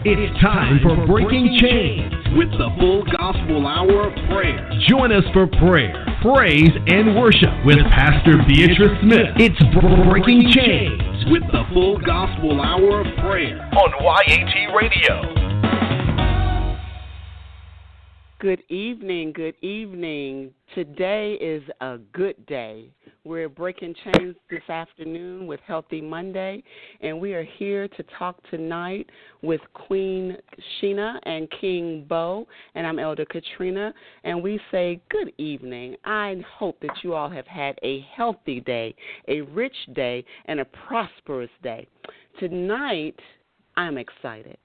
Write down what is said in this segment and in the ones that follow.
It's time for Breaking Chains with the Full Gospel Hour of Prayer. Join us for prayer, praise, and worship with Pastor Beatrice Smith. It's Breaking Chains with the Full Gospel Hour of Prayer on YAT Radio. Good evening, good evening. Today is a good day. We're breaking chains this afternoon with Healthy Monday, and we are here to talk tonight with Queen Sheena and King Bo, and I'm Elder Katrina, and we say good evening. I hope that you all have had a healthy day, a rich day, and a prosperous day. Tonight, I'm excited.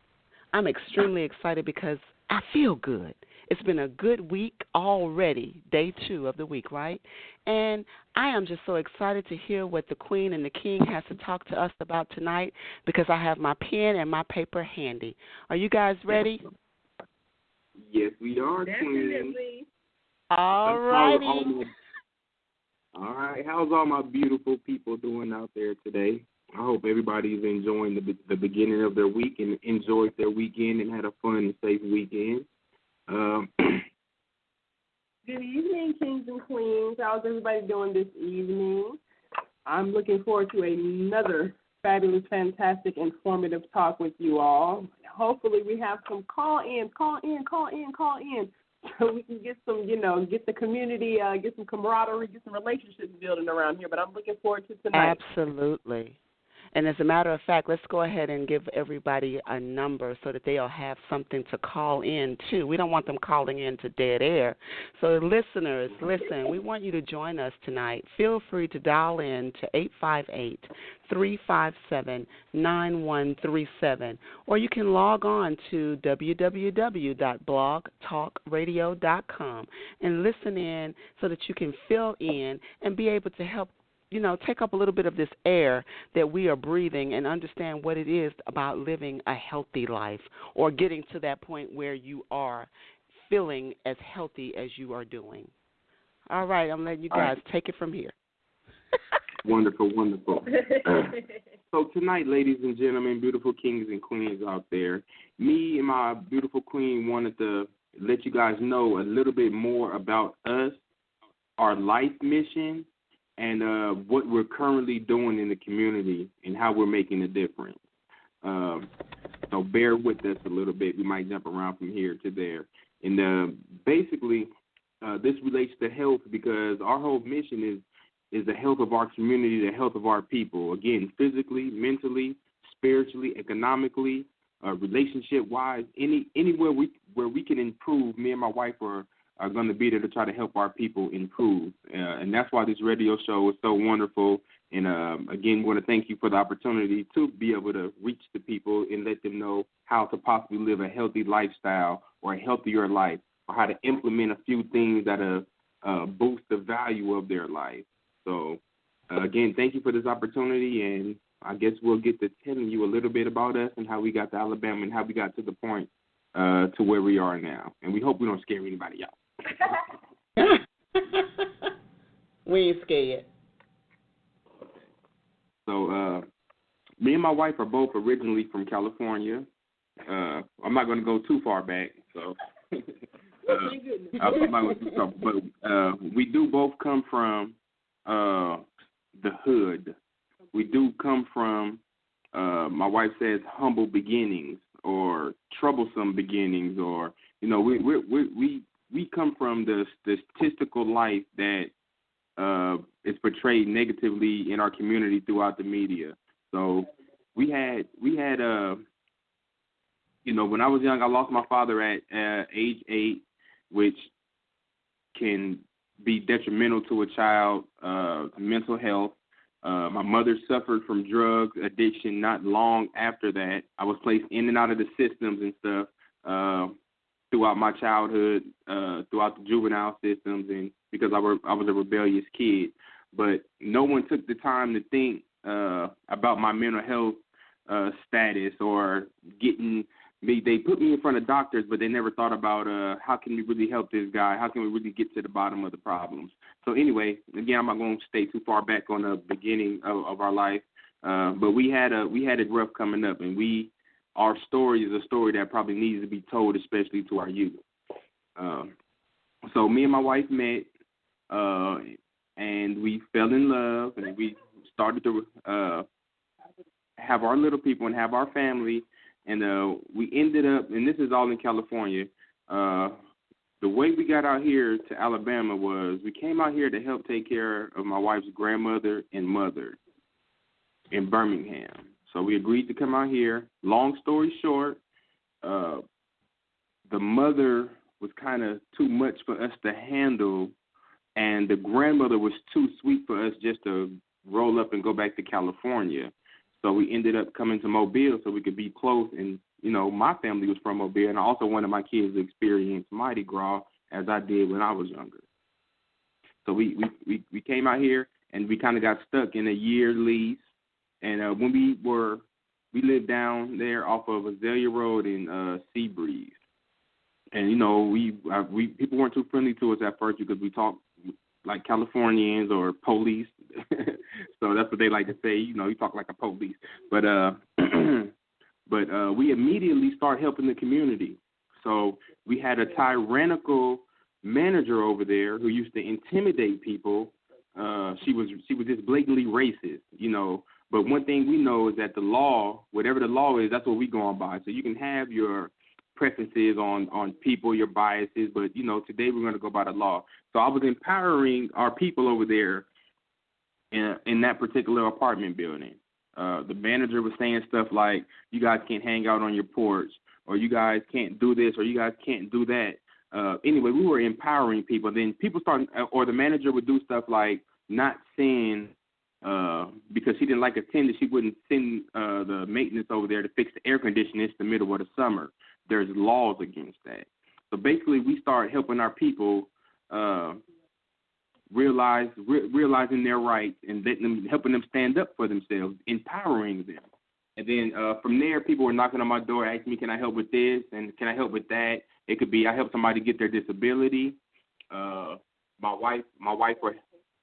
I'm extremely excited because I feel good. It's been a good week already, day 2 of the week, right? And I am just so excited to hear what the Queen and the King has to talk to us about tonight because I have my pen and my paper handy. Are you guys ready? Yes, we are, Queen. All righty. All right. How's all my beautiful people doing out there today? I hope everybody's enjoying the beginning of their week and enjoyed their weekend and had a fun and safe weekend. Good evening, kings and queens. How's everybody doing this evening? I'm looking forward to another fabulous, fantastic, informative talk with you all. Hopefully we have some call-ins, so we can get some, get the community, get some camaraderie, get some relationships building around here. But I'm looking forward to tonight. Absolutely. And as a matter of fact, let's go ahead and give everybody a number so that they'll have something to call in to. We don't want them calling in to dead air. So listeners, listen, we want you to join us tonight. Feel free to dial in to 858-357-9137. Or you can log on to www.blogtalkradio.com and listen in so that you can fill in and be able to help take up a little bit of this air that we are breathing and understand what it is about living a healthy life or getting to that point where you are feeling as healthy as you are doing. All right, I'm letting you guys take it from here. Wonderful. So tonight, ladies and gentlemen, beautiful kings and queens out there, me and my beautiful queen wanted to let you guys know a little bit more about us, our life mission, and what we're currently doing in the community and how we're making a difference. So bear with us a little bit. We might jump around from here to there. And basically, this relates to health because our whole mission is the health of our community, the health of our people. Again, physically, mentally, spiritually, economically, relationship-wise, anywhere where we can improve. Me and my wife are going to be there to try to help our people improve. And that's why this radio show is so wonderful. And, again, we want to thank you for the opportunity to be able to reach the people and let them know how to possibly live a healthy lifestyle or a healthier life or how to implement a few things that boost the value of their life. So, again, thank you for this opportunity. And I guess we'll get to telling you a little bit about us and how we got to Alabama and how we got to the point to where we are now. And we hope we don't scare anybody out. We ain't scared. So, me and my wife are both originally from California. I'm not going to go too far back, so I'm not going to talk. But we do both come from the hood. We do come from, my wife says, humble beginnings or troublesome beginnings, or we come from the statistical life that is portrayed negatively in our community throughout the media. So we had when I was young, I lost my father at age 8, which can be detrimental to a child's mental health. My mother suffered from drug addiction not long after that. I was placed in and out of the systems and stuff throughout my childhood, throughout the juvenile systems, and because I was a rebellious kid. But no one took the time to think about my mental health status or getting me. They put me in front of doctors, but they never thought about how can we really help this guy? How can we really get to the bottom of the problems? So anyway, again, I'm not going to stay too far back on the beginning of our life, but we had it rough coming up, and we our story is a story that probably needs to be told, especially to our youth. So me and my wife met, and we fell in love, and we started to have our little people and have our family, and we ended up, and this is all in California. The way we got out here to Alabama was we came out here to help take care of my wife's grandmother and mother in Birmingham. So we agreed to come out here. Long story short, the mother was kind of too much for us to handle, and the grandmother was too sweet for us just to roll up and go back to California. So we ended up coming to Mobile so we could be close. And, you know, my family was from Mobile, and I also wanted my kids to experience Mardi Gras as I did when I was younger. So we came out here, and we kind of got stuck in a year lease. And when we lived down there off of Azalea Road in Seabreeze. And, you know, we people weren't too friendly to us at first because we talked like Californians or police. So that's what they like to say, you know, you talk like a police. But we immediately started helping the community. So we had a tyrannical manager over there who used to intimidate people. She was just blatantly racist, you know. But one thing we know is that the law, whatever the law is, that's what we go on by. So you can have your preferences on people, your biases, but, you know, today we're going to go by the law. So I was empowering our people over there in that particular apartment building. The manager was saying stuff like, you guys can't hang out on your porch, or you guys can't do this, or you guys can't do that. Anyway, we were empowering people. Then people started, or the manager would do stuff like not send, because she didn't like attendance, she wouldn't send the maintenance over there to fix the air conditioning in the middle of the summer. There's laws against that. So basically, we started helping our people realizing their rights and helping them stand up for themselves, empowering them. And then from there, people were knocking on my door, asking me, can I help with this and can I help with that? It could be I help somebody get their disability. My wife was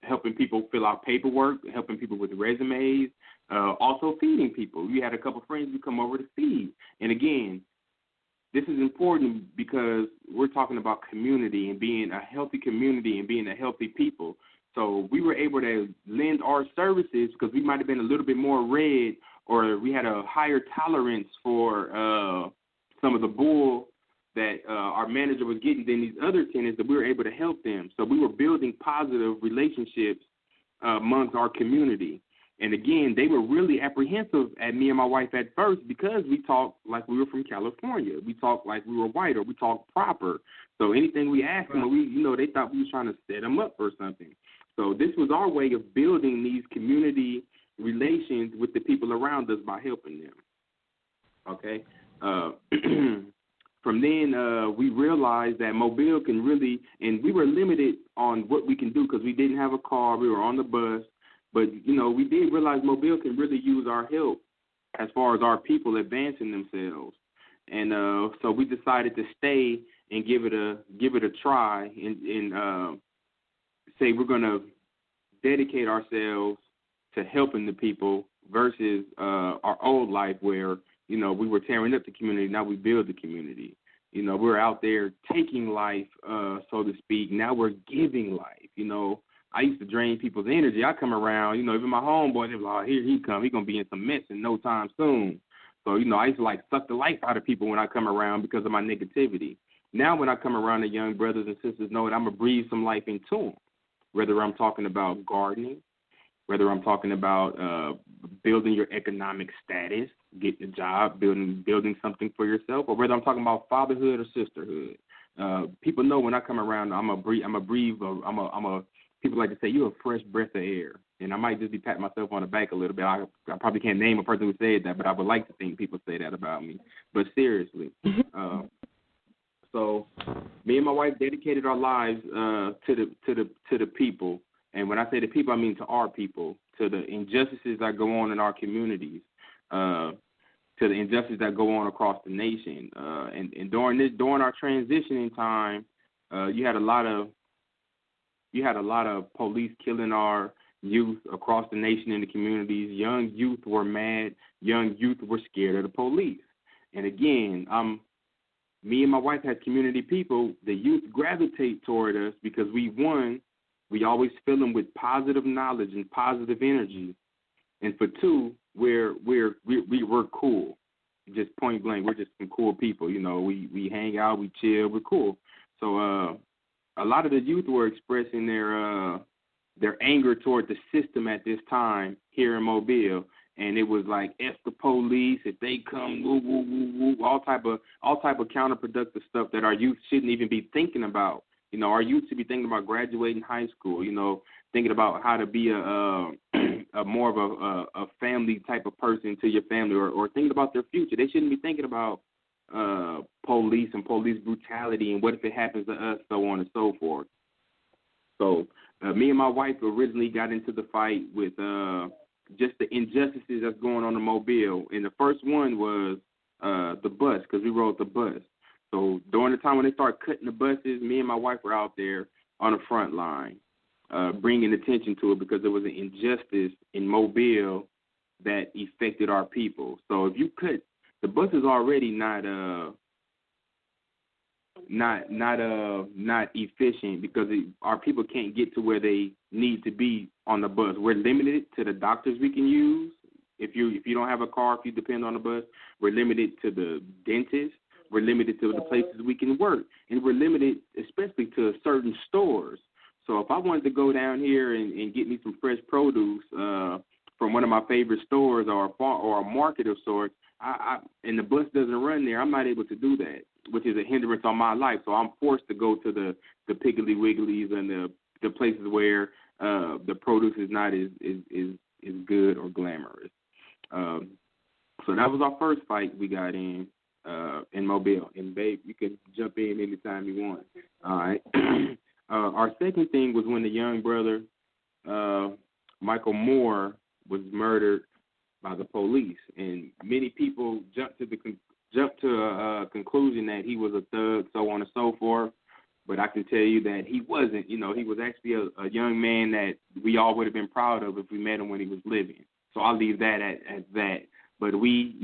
helping people fill out paperwork, helping people with resumes, also feeding people. We had a couple friends who come over to feed. And again, this is important because we're talking about community and being a healthy community and being a healthy people. So we were able to lend our services because we might have been a little bit more red, or we had a higher tolerance for some of the bull that our manager was getting than these other tenants, that we were able to help them. So we were building positive relationships amongst our community. And again, they were really apprehensive at me and my wife at first because we talked like we were from California. We talked like we were white, or we talked proper. So anything we asked them, they thought we was trying to set them up for something. So this was our way of building these community relations with the people around us by helping them. Okay. From then, we realized that Mobile can really, and we were limited on what we can do because we didn't have a car. We were on the bus. But, you know, we did realize Mobile can really use our help as far as our people advancing themselves. And so we decided to stay and give it a try and say we're going to dedicate ourselves to helping the people versus our old life where, you know, we were tearing up the community. Now we build the community. You know, we're out there taking life, so to speak. Now we're giving life, you know. I used to drain people's energy. I come around, you know, even my homeboys, they're like, oh, here he come. He's going to be in some mess in no time soon. So, you know, I used to, like, suck the life out of people when I come around because of my negativity. Now when I come around, the young brothers and sisters know that I'm going to breathe some life into them, whether I'm talking about gardening, whether I'm talking about building your economic status, getting a job, building something for yourself, or whether I'm talking about fatherhood or sisterhood. People know when I come around, people like to say, you're a fresh breath of air. And I might just be patting myself on the back a little bit. I probably can't name a person who said that, but I would like to think people say that about me. But seriously. So me and my wife dedicated our lives to the people. And when I say the people, I mean to our people, to the injustices that go on in our communities, to the injustices that go on across the nation. And during our transitioning time, you had a lot of police killing our youth across the nation in the communities. Young youth were mad. Young youth were scared of the police. And again, me and my wife had community people. The youth gravitate toward us because we always fill them with positive knowledge and positive energy. And for two, we're cool. Just point blank, we're just some cool people. You know, we hang out, we chill, we're cool. So a lot of the youth were expressing their anger toward the system at this time here in Mobile, and it was like, F the police, if they come, woo, woo, woo, woo, all type of counterproductive stuff that our youth shouldn't even be thinking about. You know, our youth should be thinking about graduating high school, you know, thinking about how to be a more of a family type of person to your family, or thinking about their future. They shouldn't be thinking about police and police brutality and what if it happens to us, so on and so forth. So me and my wife originally got into the fight with just the injustices that's going on in Mobile. And the first one was the bus, because we rode the bus. So during the time when they started cutting the buses, me and my wife were out there on the front line, bringing attention to it, because there was an injustice in Mobile that affected our people. So if you cut the bus, is already not efficient, because our people can't get to where they need to be on the bus. We're limited to the doctors we can use. If you don't have a car, if you depend on the bus, we're limited to the dentist. We're limited to the places we can work, and we're limited especially to certain stores. So if I wanted to go down here and get me some fresh produce from one of my favorite stores or a market of sorts, and the bus doesn't run there, I'm not able to do that, which is a hindrance on my life. So I'm forced to go to the Piggly Wigglies and the places where the produce is not as good or glamorous. So that was our first fight we got in Mobile. And babe, you can jump in anytime you want. All right. Our second thing was when the young brother Michael Moore was murdered by the police, and many people jumped to a conclusion that he was a thug, so on and so forth. But I can tell you that he wasn't. You know, he was actually a young man that we all would have been proud of if we met him when he was living. So I'll leave that at that. But we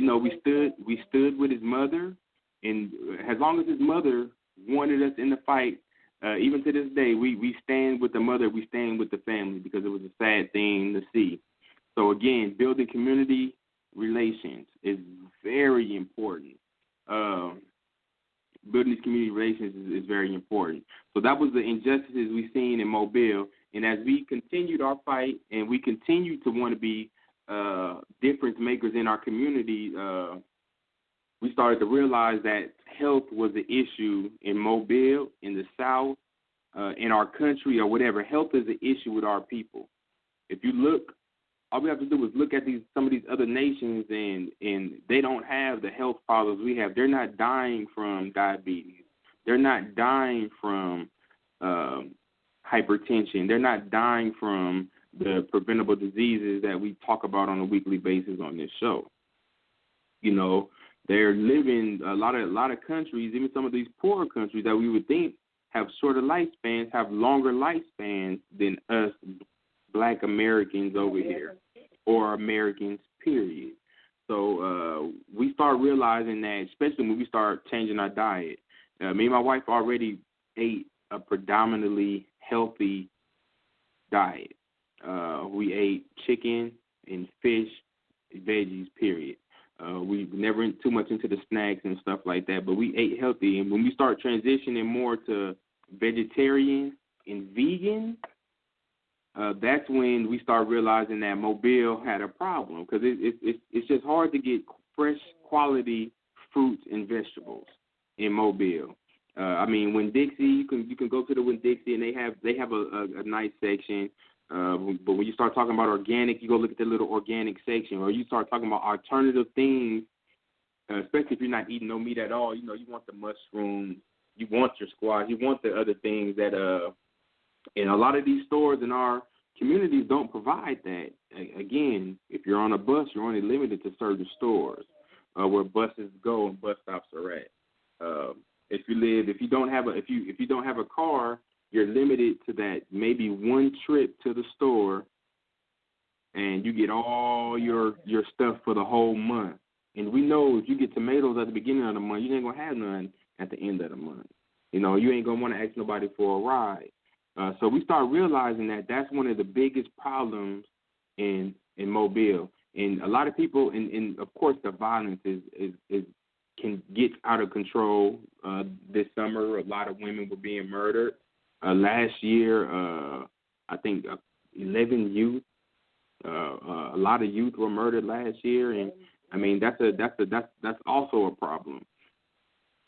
stood with his mother, and as long as his mother wanted us in the fight, even to this day, we stand with the mother, we stand with the family, because it was a sad thing to see. So again, building community relations is very important. Building these community relations is very important. So that was the injustices we seen in Mobile. And as we continued our fight and we continued to want to be difference makers in our community, we started to realize that health was the issue in Mobile, in the South, in our country, or whatever. Health is the issue with our people. If you look, all we have to do is look at some of these other nations, and they don't have the health problems we have. They're not dying from diabetes. They're not dying from hypertension. They're not dying from the preventable diseases that we talk about on a weekly basis on this show. You know, they're living a lot of countries, even some of these poorer countries that we would think have shorter lifespans, have longer lifespans than us Black Americans over here, or Americans, period. So we start realizing that, especially when we start changing our diet. Me and my wife already ate a predominantly healthy diet. We ate chicken and fish, veggies, period. We never went too much into the snacks and stuff like that, but we ate healthy. And when we start transitioning more to vegetarian and vegan, that's when we start realizing that Mobile had a problem, because it's just hard to get fresh quality fruits and vegetables in Mobile. I mean, Winn-Dixie, you can go to the Winn-Dixie and they have a nice section. But when you start talking about organic, you go look at the little organic section, or you start talking about alternative things, especially if you're not eating no meat at all. You know, you want the mushrooms, you want your squash, you want the other things that and a lot of these stores in our communities don't provide that. Again, if you're on a bus, you're only limited to certain stores where buses go and bus stops are at. If you don't have a car, you're limited to that maybe one trip to the store, and you get all your stuff for the whole month. And we know if you get tomatoes at the beginning of the month, you ain't going to have none at the end of the month. You know, you ain't going to want to ask nobody for a ride. So we start realizing that that's one of the biggest problems in Mobile. And a lot of people, and of course the violence is can get out of control. This summer, a lot of women were being murdered. Last year, I think 11 youth, a lot of youth were murdered last year, and I mean that's also a problem.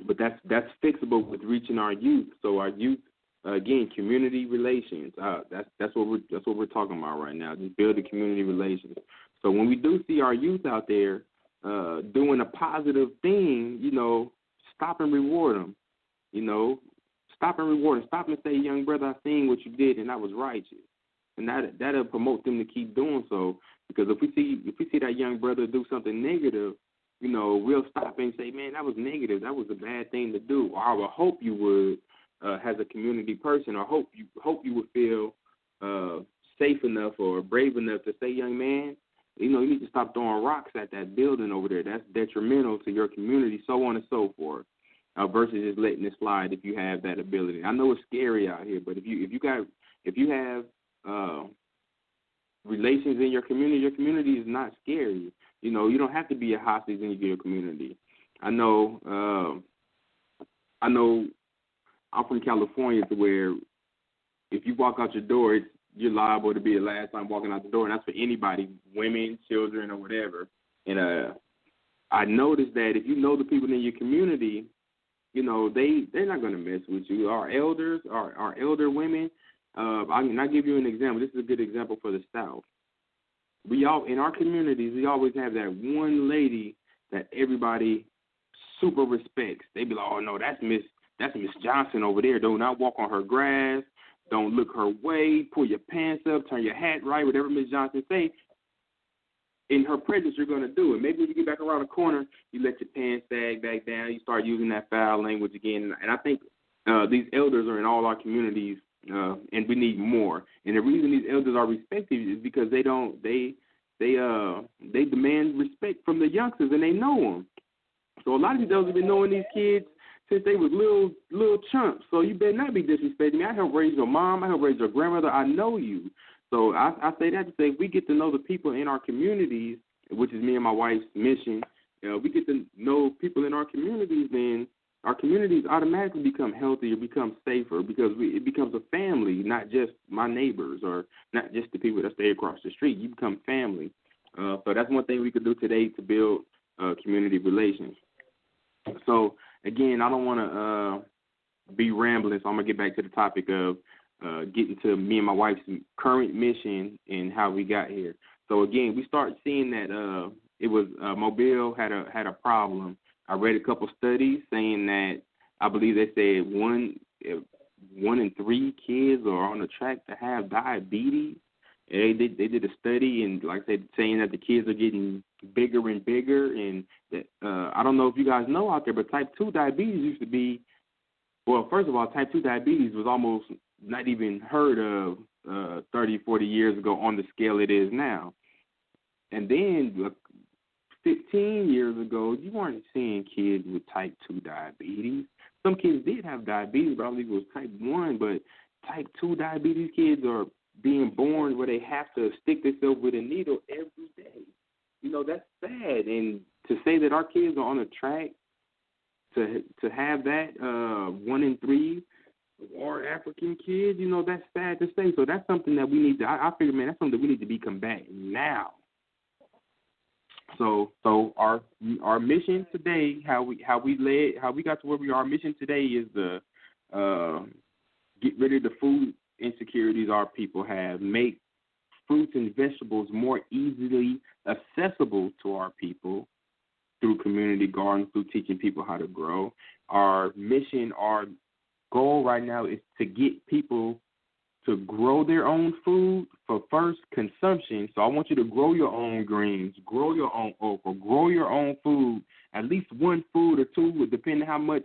But that's fixable with reaching our youth. So our youth, again, community relations. That's what we're talking about right now. Just building community relations. So when we do see our youth out there doing a positive thing, you know, stop and reward them. You know, stop and reward them. Stop and say, young brother, I seen what you did, and that was righteous. And that'll promote them to keep doing so. Because if we see that young brother do something negative, you know, we'll stop and say, man, that was negative. That was a bad thing to do. Or I would hope you would, as a community person, or hope you would feel safe enough or brave enough to say, young man, you know, you need to stop throwing rocks at that building over there. That's detrimental to your community, so on and so forth. Versus just letting it slide if you have that ability. I know it's scary out here, but if you have relations in your community is not scary. You know, you don't have to be a hostage in your community. I know I'm from California, to where if you walk out your door, you're liable to be the last time walking out the door, and that's for anybody, women, children, or whatever. And I noticed that if you know the people in your community, you know, they're not going to mess with you. Our elders, our elder women, I'll give you an example. This is a good example for the South. In our communities, we always have that one lady that everybody super respects. They be like, oh, no, that's Miss Johnson over there. Do not walk on her grass. Don't look her way. Pull your pants up. Turn your hat right. Whatever Miss Johnson say, in her presence, you're going to do it. Maybe when you get back around the corner, you let your pants sag back down. You start using that foul language again. And I think these elders are in all our communities, and we need more. And the reason these elders are respected is because they demand respect from the youngsters, and they know them. So a lot of these elders have been knowing these kids since they was little chumps. So you better not be disrespecting me. I helped raise your mom. I helped raise your grandmother. I know you. So I say that to say, if we get to know the people in our communities, which is me and my wife's mission, we get to know people in our communities, then our communities automatically become healthier, become safer, because it becomes a family, not just my neighbors or not just the people that stay across the street. You become family. So that's one thing we could do today to build community relations. So, again, I don't want to be rambling, so I'm going to get back to the topic of getting to me and my wife's current mission and how we got here. So, again, we start seeing that it was Mobile had a problem. I read a couple studies saying that I believe they said one in 3 kids are on the track to have diabetes. They did a study, and like I said, saying that the kids are getting bigger and bigger. And that, I don't know if you guys know out there, but type 2 diabetes used to be, well, first of all, type 2 diabetes was almost not even heard of 30, 40 years ago on the scale it is now. And then 15 years ago, you weren't seeing kids with type 2 diabetes. Some kids did have diabetes, but I believe it was type 1. But type 2 diabetes kids are being born where they have to stick themselves with a needle every day. You know, that's sad. And to say that our kids are on a track to have that 1 in 3 are African kids, you know, that's sad to say. So that's something that we need to, I figure, man, that's something that we need to be combating now. So our mission today, how we got to where we are, our mission today is to get rid of the food insecurities our people have, make fruits and vegetables more easily accessible to our people through community gardens, through teaching people how to grow. Our mission, our goal right now is to get people to grow their own food for first consumption. So I want you to grow your own greens, grow your own okra, grow your own food, at least 1 food or 2, depending how much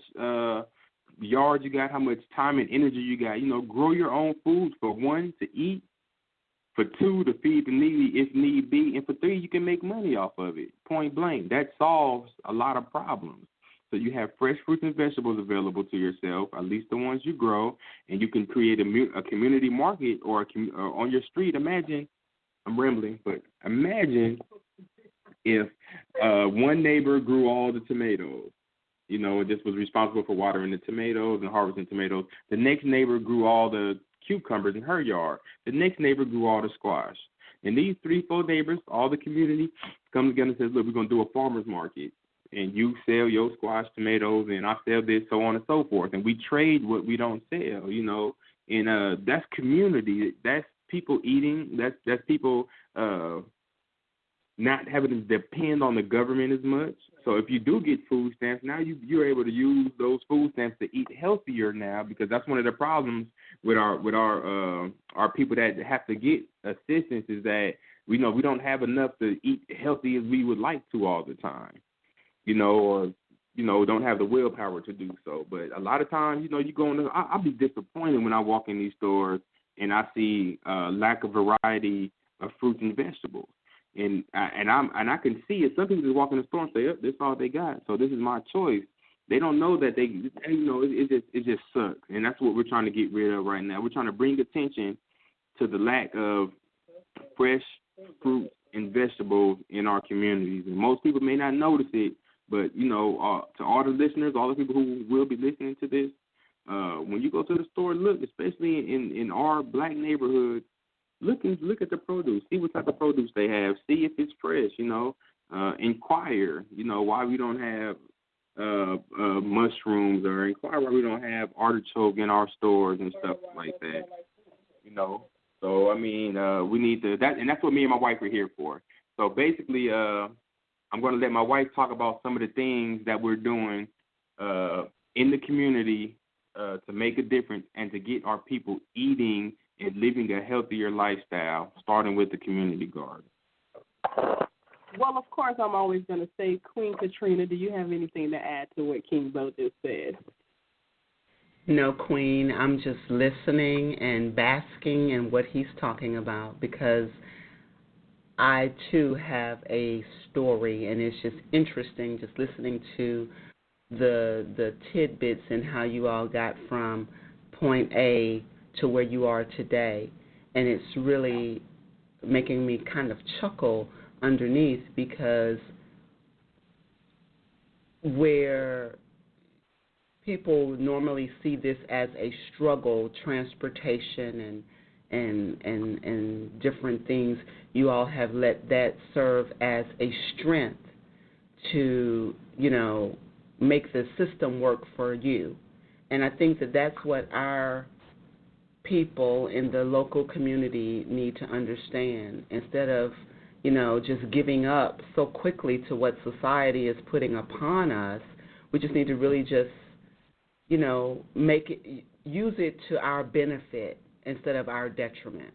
yard you got, how much time and energy you got. You know, grow your own food for 1, to eat, For 2, to feed the needy if need be. And for 3, you can make money off of it, point blank. That solves a lot of problems. So you have fresh fruits and vegetables available to yourself, at least the ones you grow, and you can create a community market or on your street. Imagine, I'm rambling, but imagine if one neighbor grew all the tomatoes, just was responsible for watering the tomatoes and harvesting tomatoes. The next neighbor grew all the cucumbers in her yard. The next neighbor grew all the squash. And these 3, 4 neighbors, all the community, comes together and says, look, we're going to do a farmer's market. And you sell your squash, tomatoes, and I sell this, so on and so forth. And we trade what we don't sell, And that's community. That's people eating. That's people not having to depend on the government as much. So if you do get food stamps, now you're able to use those food stamps to eat healthier now, because that's one of the problems with our people that have to get assistance is that we don't have enough to eat healthy as we would like to all the time, or don't have the willpower to do so. But a lot of times, you go in, I'll be disappointed when I walk in these stores and I see lack of variety of fruits and vegetables. And I can see it. Some people just walk in the store and say, "Oh, this is all they got, so this is my choice." They don't know that it just sucks, and that's what we're trying to get rid of right now. We're trying to bring attention to the lack of fresh fruits and vegetables in our communities, and most people may not notice it. But to all the listeners, all the people who will be listening to this, when you go to the store, look, especially in our black neighborhoods. Look at the produce. See what type of produce they have. See if it's fresh. Inquire. Why we don't have mushrooms, or inquire why we don't have artichoke in our stores and stuff like that. So I mean, we need to and that's what me and my wife are here for. So basically, I'm going to let my wife talk about some of the things that we're doing in the community to make a difference and to get our people eating and living a healthier lifestyle, starting with the community garden. Well, of course, I'm always going to say, Queen Katrina, do you have anything to add to what King Bo just said? No, Queen, I'm just listening and basking in what he's talking about, because I, too, have a story, and it's just interesting just listening to the tidbits and how you all got from point A to where you are today. And it's really making me kind of chuckle underneath, because where people normally see this as a struggle, transportation and different things, you all have let that serve as a strength to, make the system work for you. And I think that that's what our people in the local community need to understand. Instead of, just giving up so quickly to what society is putting upon us, we just need to really just, use it to our benefit instead of our detriment.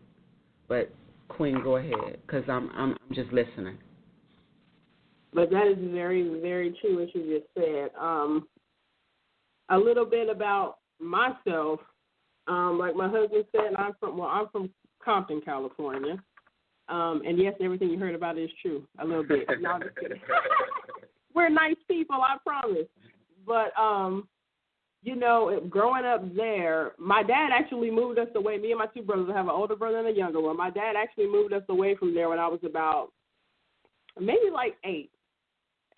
But Queen, go ahead, because I'm just listening. But that is very, very true what you just said. A little bit about myself. Like my husband said, I'm from Compton, California. And yes, everything you heard about it is true. A little bit. No, I'm just kidding. We're nice people, I promise. But growing up there, my dad actually moved us away. Me and my two brothers, I have an older brother and a younger one. My dad actually moved us away from there when I was about maybe like 8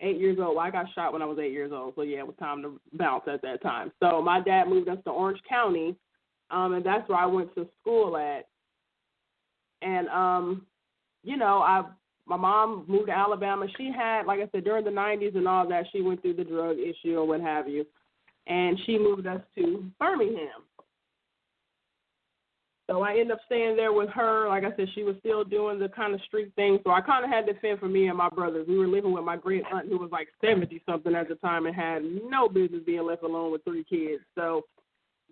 years old. Well, I got shot when I was 8 years old, so yeah, it was time to bounce at that time. So my dad moved us to Orange County. And that's where I went to school at. And, my mom moved to Alabama. She had, like I said, during the 90s and all that, she went through the drug issue or what have you. And she moved us to Birmingham. So I ended up staying there with her. Like I said, she was still doing the kind of street thing. So I kind of had to fend for me and my brothers. We were living with my great aunt, who was like 70-something at the time and had no business being left alone with 3 kids. So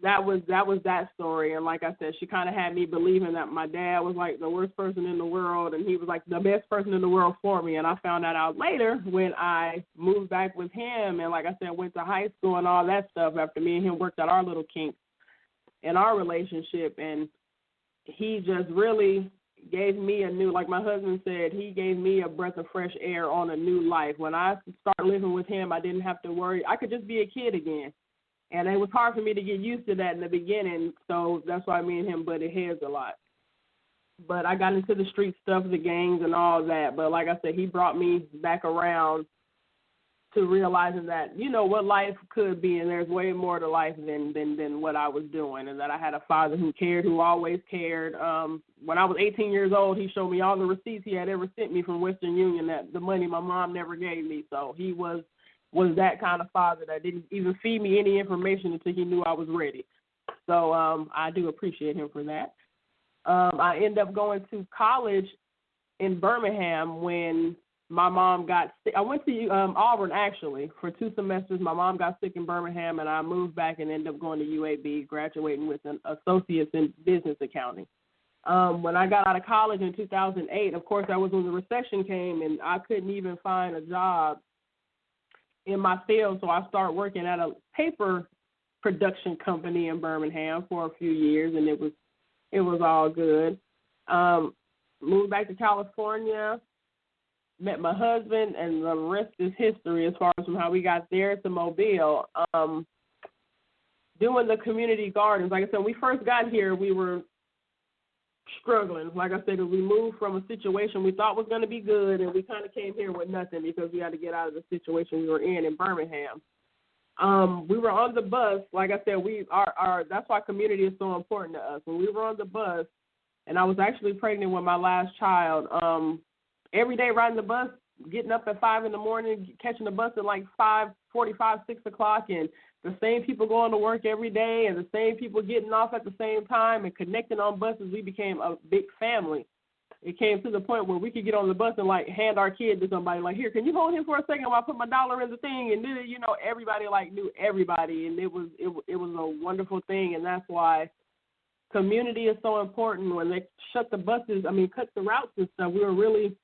that was that story. And like I said, she kind of had me believing that my dad was like the worst person in the world, and he was like the best person in the world for me. And I found that out later when I moved back with him, and like I said, went to high school and all that stuff after me and him worked out our little kinks in our relationship. And he just really gave me a new, like my husband said, he gave me a breath of fresh air on a new life. When I started living with him, I didn't have to worry. I could just be a kid again. And it was hard for me to get used to that in the beginning, so that's why me and him butted heads a lot. But I got into the street stuff, the gangs and all that. But like I said, he brought me back around to realizing that, you know, what life could be, and there's way more to life than what I was doing, and that I had a father who cared, who always cared. When I was 18 years old, he showed me all the receipts he had ever sent me from Western Union, that the money my mom never gave me. So he was that kind of father that didn't even feed me any information until he knew I was ready. So I do appreciate him for that. I ended up going to college in Birmingham when my mom got sick. I went to Auburn, actually, for 2 semesters. My mom got sick in Birmingham, and I moved back and ended up going to UAB, graduating with an associate's in business accounting. When I got out of college in 2008, of course, that was when the recession came, and I couldn't even find a job in my field, so I started working at a paper production company in Birmingham for a few years, and it was all good. Moved back to California, met my husband, and the rest is history as far as from how we got there to Mobile. Doing the community gardens, like I said, when we first got here, we were struggling. Like I said, we moved from a situation we thought was going to be good, and we kind of came here with nothing because we had to get out of the situation we were in Birmingham. We were on the bus. Like I said, that's why community is so important to us. When we were on the bus, and I was actually pregnant with my last child, every day riding the bus, getting up at 5 in the morning, catching the bus at like 5:45, 6 o'clock, and the same people going to work every day and the same people getting off at the same time and connecting on buses, we became a big family. It came to the point where we could get on the bus and, like, hand our kid to somebody, like, here, can you hold him for a second while I put my dollar in the thing? And then, you know, everybody, like, knew everybody, and it was a wonderful thing, and that's why community is so important. When they cut the routes and stuff, we were really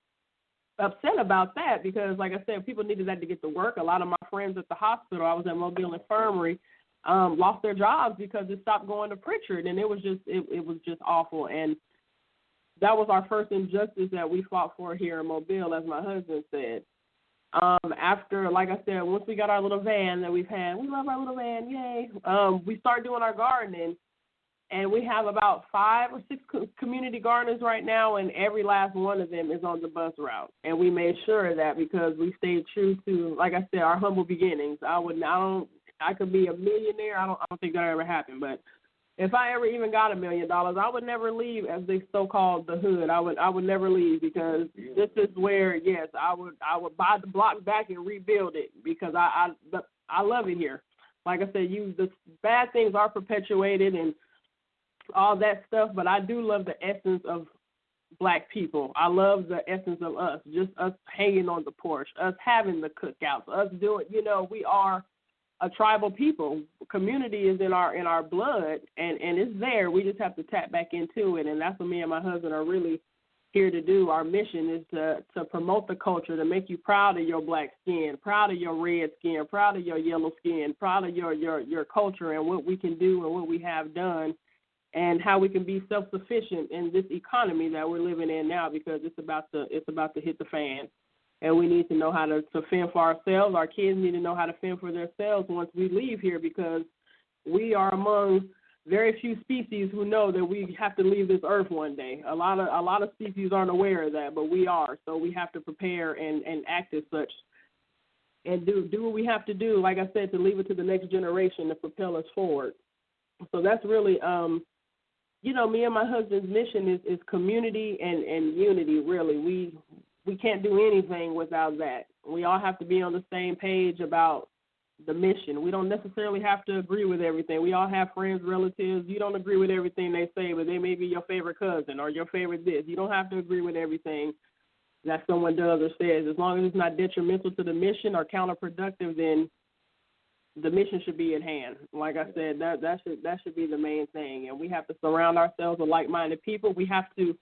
upset about that because, like I said, people needed that to get to work. A lot of my friends at the hospital, I was at Mobile Infirmary, lost their jobs because it stopped going to Pritchard, and it was just awful. And that was our first injustice that we fought for here in Mobile, as my husband said. After, like I said, once we got our little van that we've had, we love our little van, yay. We started doing our gardening, and we have about 5 or 6 community gardens right now, and every last one of them is on the bus route. And we made sure of that because we stayed true to, like I said, our humble beginnings. I could be a millionaire. I don't think that ever happened, but if I ever even got $1 million, I would never leave, as they so-called the hood. I would never leave because this is where, yes, I would buy the block back and rebuild it because I love it here. Like I said, the bad things are perpetuated and all that stuff, but I do love the essence of black people. I love the essence of us, just us hanging on the porch, us having the cookouts, us doing, you know, we are a tribal people. Community is in our blood, and it's there. We just have to tap back into it, and that's what me and my husband are really here to do. Our mission is to promote the culture, to make you proud of your black skin, proud of your red skin, proud of your yellow skin, proud of your culture and what we can do and what we have done, and how we can be self-sufficient in this economy that we're living in now, because it's about to hit the fan. And we need to know how to fend for ourselves. Our kids need to know how to fend for themselves once we leave here, because we are among very few species who know that we have to leave this earth one day. A lot of species aren't aware of that, but we are. So we have to prepare and act as such and do what we have to do, like I said, to leave it to the next generation to propel us forward. So that's really, me and my husband's mission is community and unity, really. We can't do anything without that. We all have to be on the same page about the mission. We don't necessarily have to agree with everything. We all have friends, relatives. You don't agree with everything they say, but they may be your favorite cousin or your favorite this. You don't have to agree with everything that someone does or says. As long as it's not detrimental to the mission or counterproductive, then the mission should be at hand. Like I said, that should be the main thing. And we have to surround ourselves with like-minded people. We have to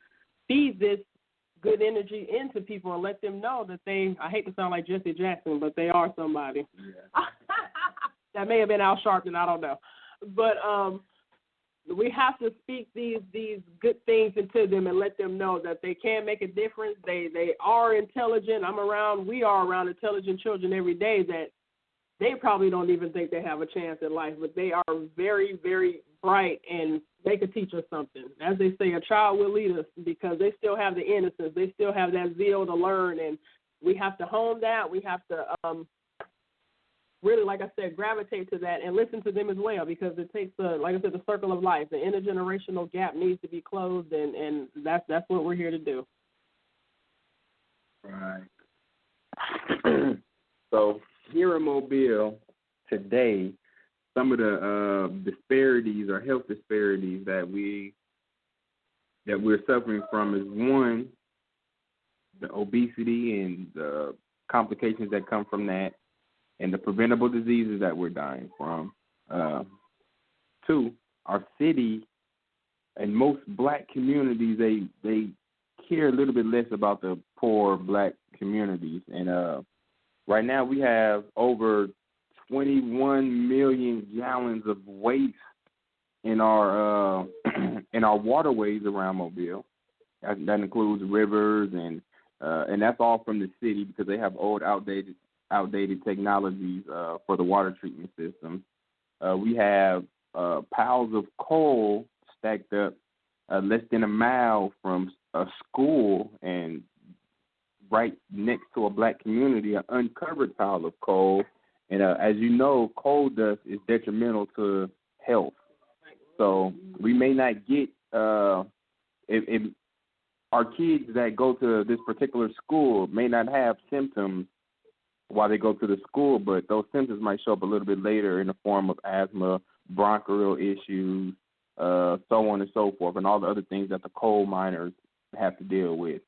feed this good energy into people and let them know that I hate to sound like Jesse Jackson, but they are somebody. Yeah. That may have been Al Sharpton, I don't know. But we have to speak these good things into them and let them know that they can make a difference. They are intelligent. We are around intelligent children every day that they probably don't even think they have a chance in life, but they are very, very bright, and they could teach us something. As they say, a child will lead us because they still have the innocence. They still have that zeal to learn, and we have to hone that. We have to really, like I said, gravitate to that and listen to them as well, because it takes, like I said, the circle of life. The intergenerational gap needs to be closed, and that's what we're here to do. Right. So here in Mobile today, some of the disparities or health disparities that we're suffering from is, one, the obesity and the complications that come from that, and the preventable diseases that we're dying from. Two, our city and most black communities, they care a little bit less about the poor black communities. And right now we have over 21 million gallons of waste in our waterways around Mobile. That includes rivers, and that's all from the city because they have old, outdated technologies for the water treatment system. We have piles of coal stacked up less than a mile from a school, and right next to a black community, an uncovered pile of coal. And as you know, coal dust is detrimental to health. So we may not get if our kids that go to this particular school may not have symptoms while they go to the school, but those symptoms might show up a little bit later in the form of asthma, bronchial issues, so on and so forth, and all the other things that the coal miners have to deal with.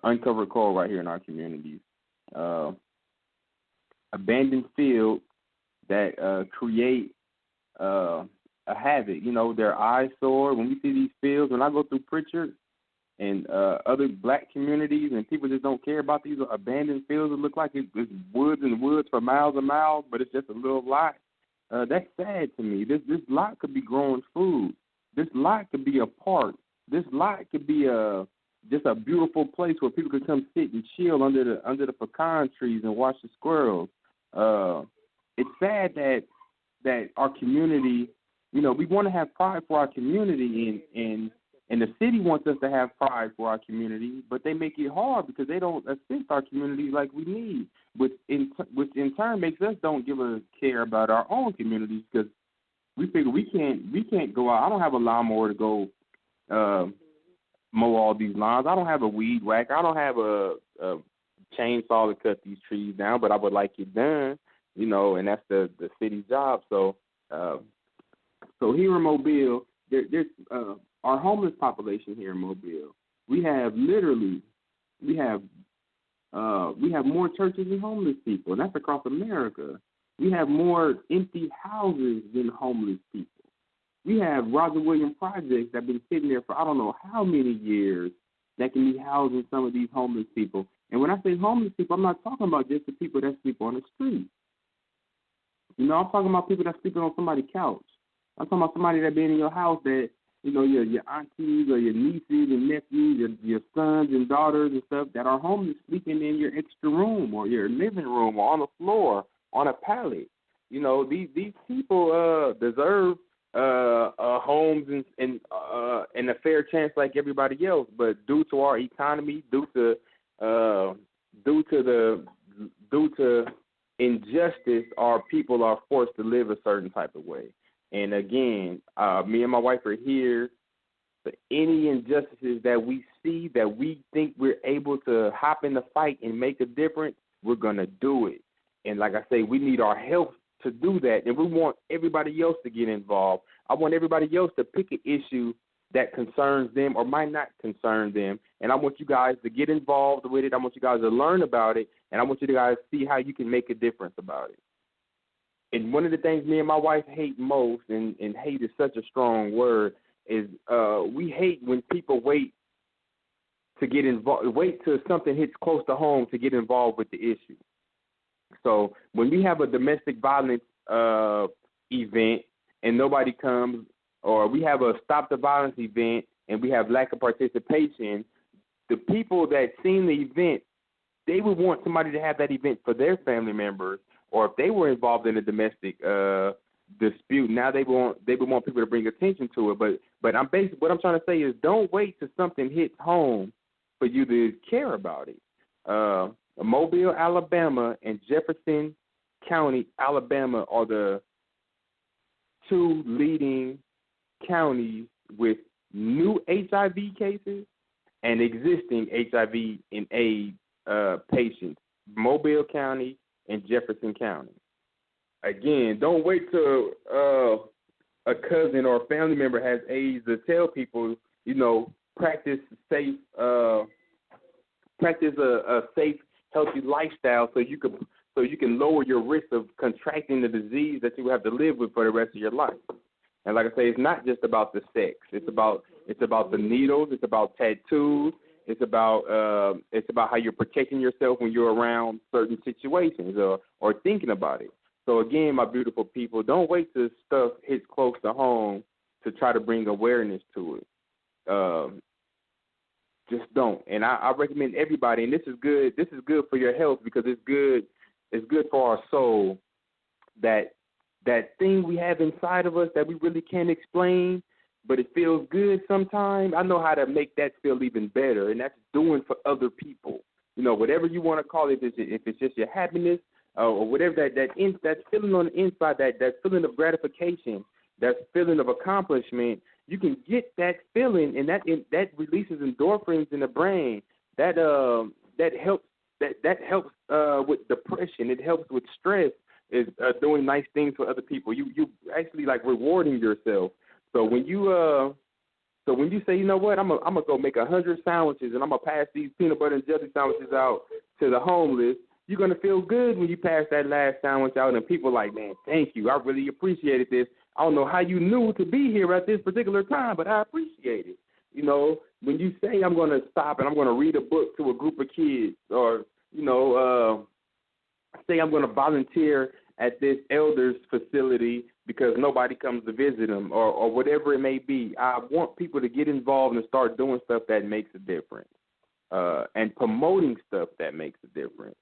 Uncovered coal right here in our communities. Abandoned fields that create a havoc. You know, they're eyesore. When we see these fields, when I go through Pritchard and other black communities, and people just don't care about these abandoned fields, it look like it's woods and woods for miles and miles, but it's just a little lot. That's sad to me. This lot could be growing food. This lot could be a park. This lot could be just a beautiful place where people could come sit and chill under the pecan trees and watch the squirrels. It's sad that our community, you know, we want to have pride for our community, and the city wants us to have pride for our community, but they make it hard because they don't assist our community like we need, which in turn makes us don't give a care about our own communities because we figure we can't go out. I don't have a lawnmower to go mow all these lawns. I don't have a weed whacker. I don't have a chainsaw to cut these trees down, but I would like it done, you know, and that's the city's job. So here in Mobile, there's our homeless population here in Mobile. We have more churches than homeless people, and that's across America. We have more empty houses than homeless people. We have Roger Williams projects that have been sitting there for I don't know how many years that can be housing some of these homeless people. And when I say homeless people, I'm not talking about just the people that sleep on the street. You know, I'm talking about people that sleeping on somebody's couch. I'm talking about somebody that been in your house that, you know, your aunties or your nieces and nephews, your sons and daughters and stuff that are homeless sleeping in your extra room or your living room or on the floor on a pallet. You know, these people deserve homes and a fair chance like everybody else, but due to our economy, due to injustice, our people are forced to live a certain type of way. And again, me and my wife are here for any injustices that we see that we think we're able to hop in the fight and make a difference, we're going to do it. And like I say, we need our help to do that, and we want everybody else to get involved. I want everybody else to pick an issue that concerns them or might not concern them, and I want you guys to get involved with it. I want you guys to learn about it, and I want you guys to see how you can make a difference about it. And one of the things me and my wife hate most, and hate is such a strong word, is we hate when people wait to get involved, wait till something hits close to home to get involved with the issue. So when we have a domestic violence event and nobody comes, or we have a Stop the Violence event and we have lack of participation, the people that seen the event, they would want somebody to have that event for their family members, or if they were involved in a domestic dispute, now they would want people to bring attention to it. But what I'm trying to say is, don't wait till something hits home for you to care about it. Mobile, Alabama, and Jefferson County, Alabama, are the two leading counties with new HIV cases and existing HIV and AIDS patients. Mobile County and Jefferson County. Again, don't wait till a cousin or a family member has AIDS to tell people, practice a safe, healthy lifestyle so you can lower your risk of contracting the disease that you will have to live with for the rest of your life. And like I say, it's not just about the sex. It's about the needles. It's about tattoos. It's about how you're protecting yourself when you're around certain situations or thinking about it. So again, my beautiful people, don't wait till stuff hits close to home to try to bring awareness to it. Just don't. And I recommend everybody, and this is good for your health because it's good for our soul, that thing we have inside of us that we really can't explain, but it feels good sometimes. I know how to make that feel even better, and that's doing for other people. Whatever you want to call it, if it's just your happiness or whatever, that feeling on the inside, that feeling of gratification, that feeling of accomplishment, you can get that feeling, and that releases endorphins in the brain. That helps with depression. It helps with stress. Is doing nice things for other people. You actually like rewarding yourself. So when you say, you know what, I'm gonna go make 100 sandwiches and I'm gonna pass these peanut butter and jelly sandwiches out to the homeless, you're gonna feel good when you pass that last sandwich out and people are like, man, thank you, I really appreciated this. I don't know how you knew to be here at this particular time, but I appreciate it. When you say I'm gonna stop and I'm gonna read a book to a group of kids, or say I'm going to volunteer at this elders facility because nobody comes to visit them, or whatever it may be. I want people to get involved and start doing stuff that makes a difference, and promoting stuff that makes a difference.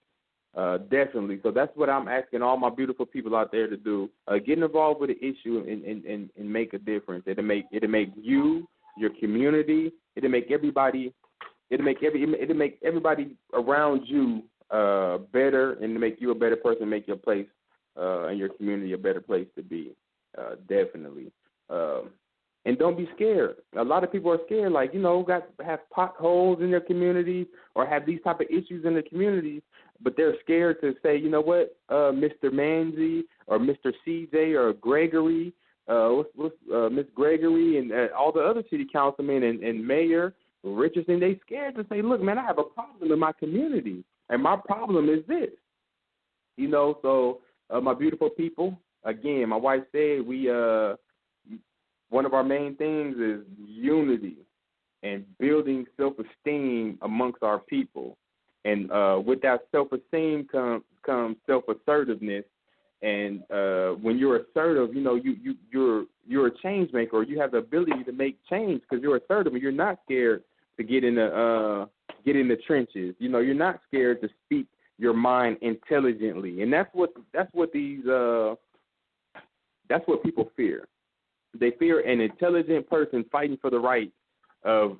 Definitely. So that's what I'm asking all my beautiful people out there to do. Get involved with the issue and make a difference. It'll make you, your community. It'll make everybody around you better, and to make you a better person, make your place and your community a better place to be. Definitely. And don't be scared. A lot of people are scared, have potholes in their communities or have these type of issues in the communities, but they're scared to say, you know what, Mr. Manzi or Mr. CJ or Gregory, Miss Gregory and all the other city councilmen and mayor Richardson, they scared to say, look, man, I have a problem in my community. And my problem is this, so my beautiful people, again, my wife said one of our main things is unity and building self-esteem amongst our people. And with that self-esteem comes self-assertiveness. And when you're assertive, you're a change maker, or you have the ability to make change because you're assertive and you're not scared to get in the trenches. You're not scared to speak your mind intelligently, and that's what people fear. They fear an intelligent person fighting for the rights of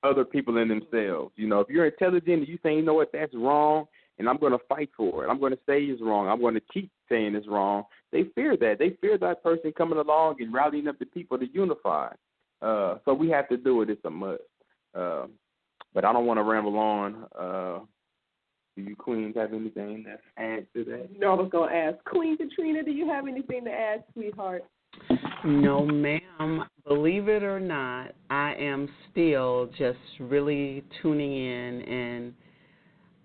other people and themselves. If you're intelligent and you say, you know what, that's wrong, and I'm going to fight for it. I'm going to say it's wrong. I'm going to keep saying it's wrong. They fear that. They fear that person coming along and rallying up the people to unify. So we have to do it. It's a must. But I don't want to ramble on. Do you queens have anything to add to that? No, I was going to ask. Queen Katrina, do you have anything to add, sweetheart? No, ma'am. Believe it or not, I am still just really tuning in, and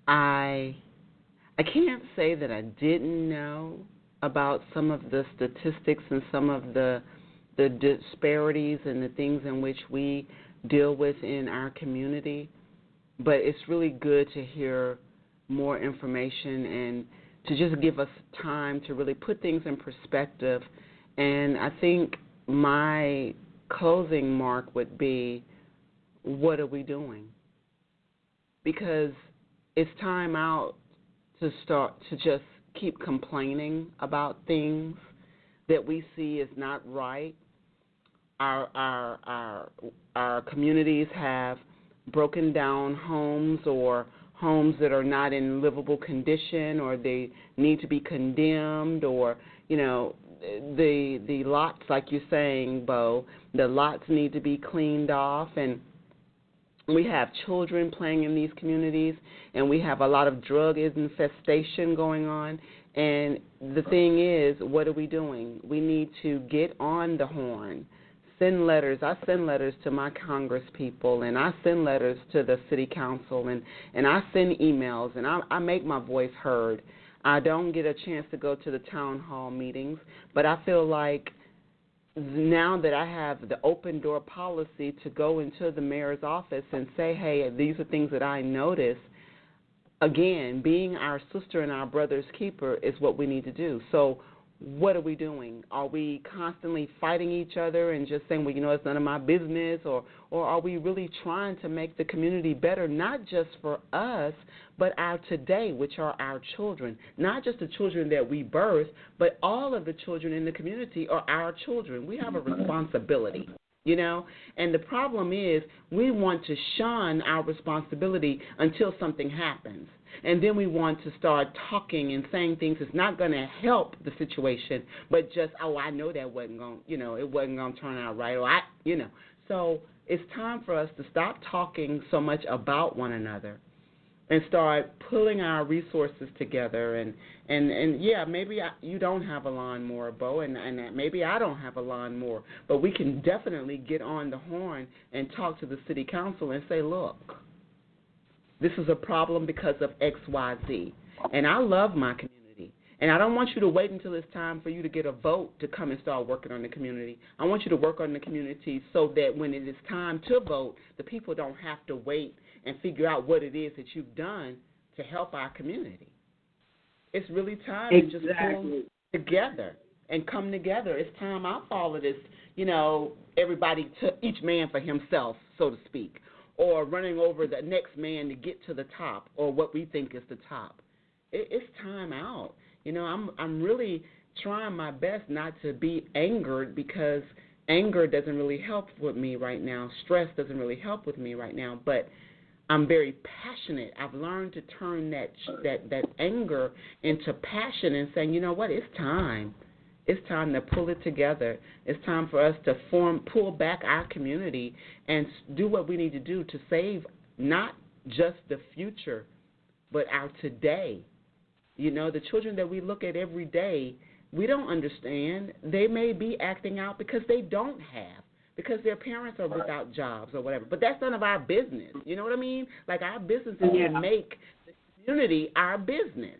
I can't say that I didn't know about some of the statistics and some of the disparities and the things in which we deal with in our community, but it's really good to hear more information and to just give us time to really put things in perspective. And I think my closing mark would be, what are we doing? Because it's time out to start to just keep complaining about things that we see is not right. Our communities have broken down homes, or homes that are not in livable condition, or they need to be condemned, or the lots, like you're saying, Bo, the lots need to be cleaned off, and we have children playing in these communities, and we have a lot of drug infestation going on. And the thing is, what are we doing? We need to get on the horn. Send letters. I send letters to my Congress people, and I send letters to the city council, and I send emails, and I make my voice heard. I don't get a chance to go to the town hall meetings, but I feel like now that I have the open door policy to go into the mayor's office and say, hey, these are things that I notice, again, being our sister and our brother's keeper is what we need to do. So what are we doing? Are we constantly fighting each other and just saying, well, it's none of my business, or are we really trying to make the community better, not just for us, but our today, which are our children, not just the children that we birth, but all of the children in the community are our children. We have a responsibility. And the problem is we want to shun our responsibility until something happens. And then we want to start talking and saying things that's not going to help the situation, but just, I know that wasn't going, it wasn't going to turn out right, or So it's time for us to stop talking so much about one another and start pulling our resources together. And yeah, maybe you don't have a lawnmower, Bo, and maybe I don't have a lawnmower, but we can definitely get on the horn and talk to the city council and say, look, this is a problem because of X, Y, Z. And I love my community. And I don't want you to wait until it's time for you to get a vote to come and start working on the community. I want you to work on the community so that when it is time to vote, the people don't have to wait and figure out what it is that you've done to help our community. It's really time to just pull together and come together. It's time out for all of this, everybody, to each man for himself, so to speak, or running over the next man to get to the top, or what we think is the top. It's time out. I'm really trying my best not to be angered, because anger doesn't really help with me right now. Stress doesn't really help with me right now, but I'm very passionate. I've learned to turn that anger into passion and saying, you know what, it's time. It's time to pull it together. It's time for us to pull back our community and do what we need to do to save not just the future, but our today. The children that we look at every day, we don't understand. They may be acting out because they don't have, because their parents are without jobs or whatever. But that's none of our business. You know what I mean? Like, our business is to make the community our business.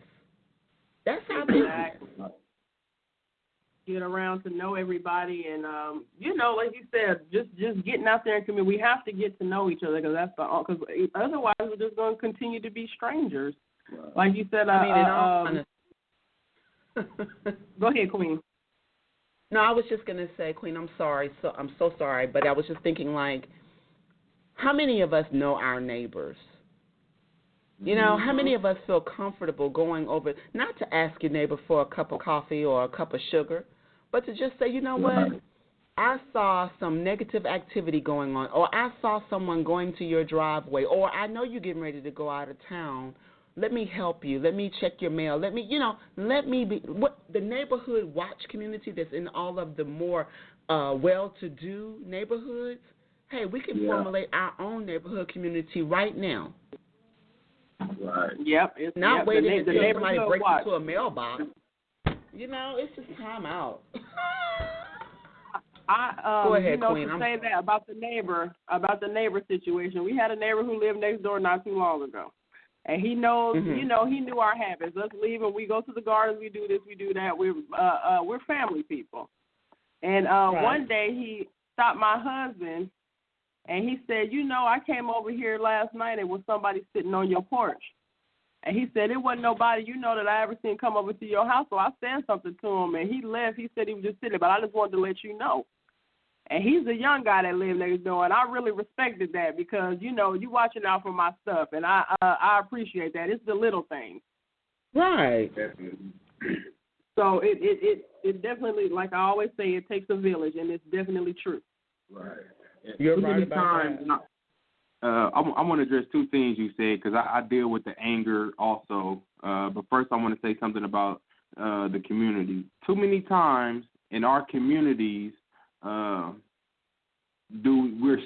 That's our business. Get around to know everybody, and like you said, just getting out there and community. We have to get to know each other, because otherwise we're just going to continue to be strangers. Like you said, go ahead, Queen. No, I was just going to say, Queen, I'm sorry. I'm so sorry, but I was just thinking, like, how many of us know our neighbors? How many of us feel comfortable going over, not to ask your neighbor for a cup of coffee or a cup of sugar, but to just say, you know what, I saw some negative activity going on, or I saw someone going to your driveway, or I know you're getting ready to go out of town. Let me help you. Let me check your mail. Let me be what the neighborhood watch community that's in all of the more well-to-do neighborhoods. Hey, we can formulate our own neighborhood community right now. Right. Yep. Not waiting until somebody breaks into a mailbox. It's just time out. Go ahead, Queen. To say that about the neighbor situation. We had a neighbor who lived next door not too long ago. And he knows, he knew our habits. Let's leave, and we go to the gardens. We do this, we do that. We're family people. And one day he stopped my husband, and he said, I came over here last night and was somebody sitting on your porch. And he said, it wasn't nobody, that I ever seen come over to your house. So I said something to him, and he left. He said he was just sitting there, but I just wanted to let you know. And he's the young guy that lived next door, and I really respected that because, you watching out for my stuff, and I appreciate that. It's the little things. Right. Definitely. So it definitely, like I always say, it takes a village, and it's definitely true. Right. You're right about that. I want to address two things you said because I deal with the anger also. But first, I want to say something about the community. Too many times in our communities, we're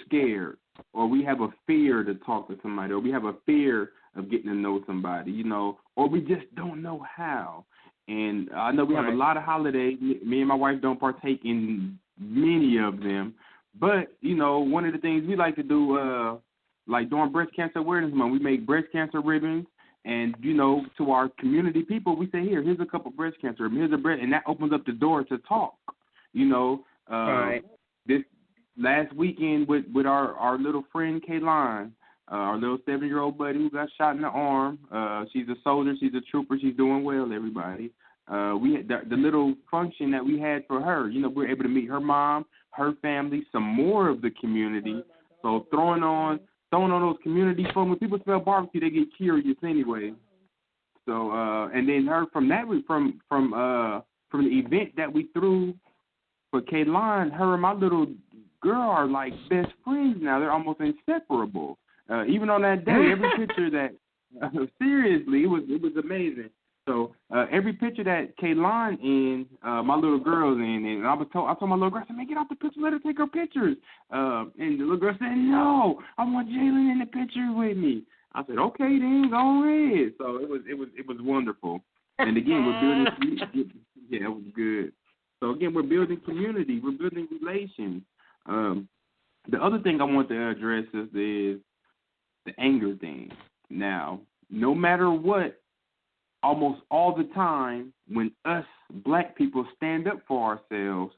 scared, or we have a fear to talk to somebody, or we have a fear of getting to know somebody, or we just don't know how. And I know we have a lot of holidays. Me and my wife don't partake in many of them. But, one of the things we like to do, like during Breast Cancer Awareness Month, we make breast cancer ribbons. And, to our community people, we say, here's a couple breast cancer ribbons. Here's a breast, and that opens up the door to talk. This last weekend with our little friend, Kaylon, our little 7-year-old buddy who got shot in the arm. She's a soldier. She's a trooper. She's doing well, everybody. We had the little function that we had for her. We were able to meet her mom, her family, some more of the community. So throwing on those community folks. When people smell barbecue, they get curious anyway. So and then from the event that we threw for Kaylon, her and my little girl are like best friends now. They're almost inseparable. Even on that day, every picture that seriously, it was amazing. So every picture that Kaylon in, my little girl's in, and I told my little girl, I said, man, get off the picture, let her take her pictures. And the little girl said, no, I want Jalen in the picture with me. I said, okay, then go ahead. So it was wonderful. And again, we're building. Yeah, it was good. So again, we're building community, we're building relations. The other thing I want to address is the anger thing. Now, no matter what, almost all the time when us black people stand up for ourselves,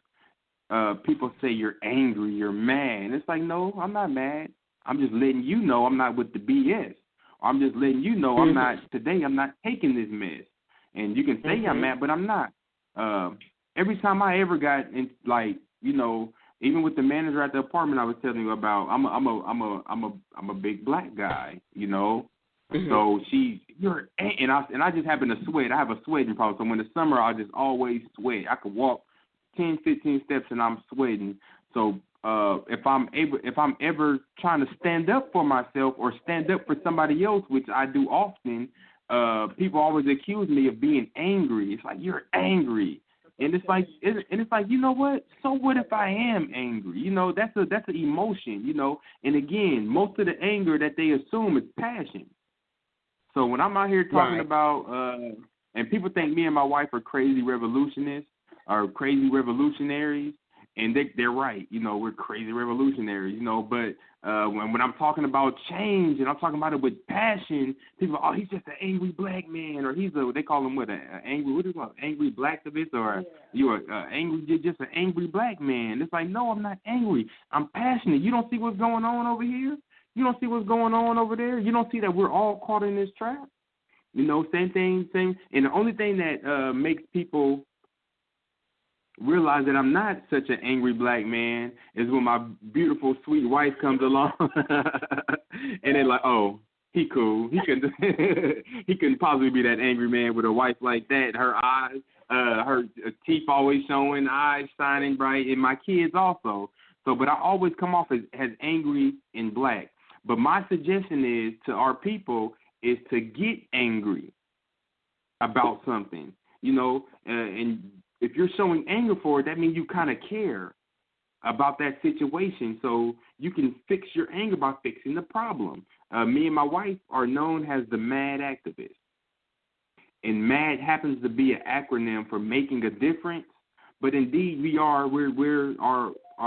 people say you're angry, you're mad. And it's like, no, I'm not mad. I'm just letting you know I'm not with the BS. I'm just letting you know I'm not taking this mess. And you can say I'm mad, but I'm not. Every time I ever got in, even with the manager at the apartment I was telling you about, I'm a big black guy, So I just happen to sweat. I have a sweating problem. So when the summer, I just always sweat. I could walk 10, 15 steps and I'm sweating. So if I'm ever trying to stand up for myself or stand up for somebody else, which I do often, people always accuse me of being angry. It's like, you're angry. And it's like, you know what? So what if I am angry? That's an emotion, And again, most of the anger that they assume is passion. So when I'm out here talking about, and people think me and my wife are crazy revolutionists or crazy revolutionaries, and they're right. We're crazy revolutionaries. But when I'm talking about change and I'm talking about it with passion, people are, he's just an angry black man, or they call him angry blacktivist, or you're just an angry black man. It's like, no, I'm not angry. I'm passionate. You don't see what's going on over here? You don't see what's going on over there? You don't see that we're all caught in this trap? Same thing. And the only thing that makes people realize that I'm not such an angry black man is when my beautiful, sweet wife comes along and they're like, oh, he cool. He couldn't possibly be that angry man with a wife like that. Her eyes, her teeth always showing, eyes shining bright, and my kids also. So, but I always come off as angry and black. But my suggestion is to our people is to get angry about something, and if you're showing anger for it, that means you kind of care about that situation. So you can fix your anger by fixing the problem. Me and my wife are known as the MAD activists. And MAD happens to be an acronym for making a difference. But indeed, our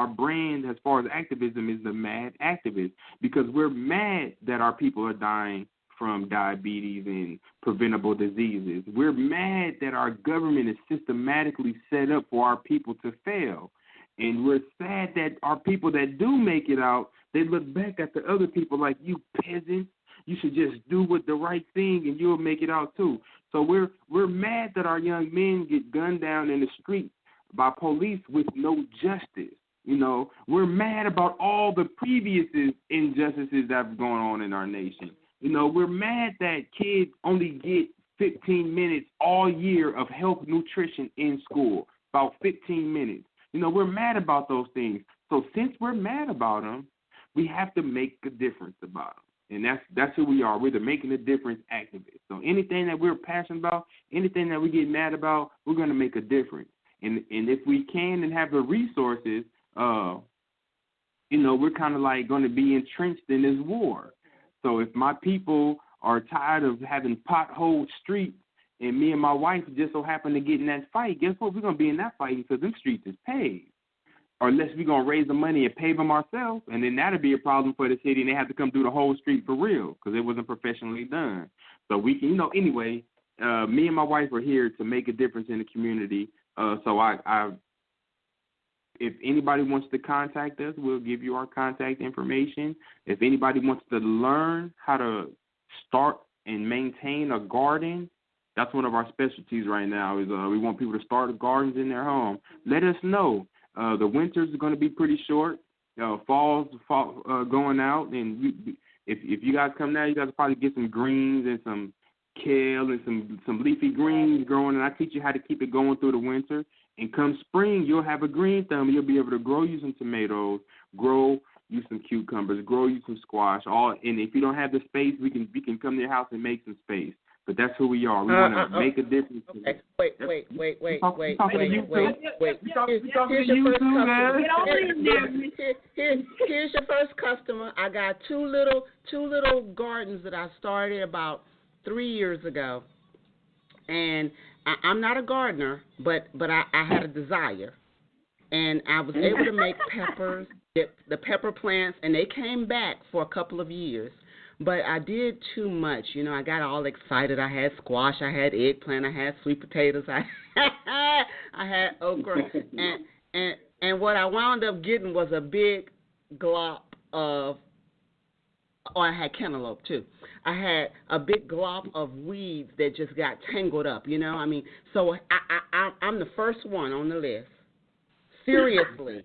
brand as far as activism is the MAD activist, because we're mad that our people are dying from diabetes and preventable diseases. We're mad that our government is systematically set up for our people to fail. And we're sad that our people that do make it out, they look back at the other people like, you peasants, you should just do the right thing and you'll make it out too. So we're mad that our young men get gunned down in the street by police with no justice. You know, we're mad about all the previous injustices that have gone on in our nation. You know, we're mad that kids only get 15 minutes all year of health nutrition in school, about 15 minutes. You know, we're mad about those things. So since we're mad about them, we have to make a difference about them. And that's who we are. We're the making a difference activists. So anything that we're passionate about, anything that we get mad about, we're going to make a difference. And if we can and have the resources, you know, we're kind of like going to be entrenched in this war. So if my people are tired of having potholed streets and me and my wife just so happen to get in that fight, guess what? We're going to be in that fight because them streets is paved. Or unless we're going to raise the money and pave them ourselves, and then that'll be a problem for the city, and they have to come do the whole street for real because it wasn't professionally done. So we can, you know, anyway, me and my wife are here to make a difference in the community. So if anybody wants to contact us, we'll give you our contact information. If anybody wants to learn how to start and maintain a garden, that's one of our specialties right now is we want people to start gardens in their home. Let us know. The winters are going to be pretty short. Fall's going out, and if you guys come now, you guys will probably get some greens and some kale and some leafy greens growing, and I teach you how to keep it going through the winter. And come spring, you'll have a green thumb. You'll be able to grow you some tomatoes, grow you some cucumbers, grow you some squash. And if you don't have the space, we can come to your house and make some space. But that's who we are. We want to make a difference. Okay. Wait. Here's your first customer. I got two little gardens that I started about 3 years ago, and I'm not a gardener, but I had a desire, and I was able to make peppers, the pepper plants, and they came back for a couple of years. But I did too much. You know, I got all excited. I had squash, I had eggplant, I had sweet potatoes, I had okra, and what I wound up getting was a big glop of. Oh, I had cantaloupe too. I had a big glob of weeds that just got tangled up. You know, I mean, so I'm the first one on the list. Seriously,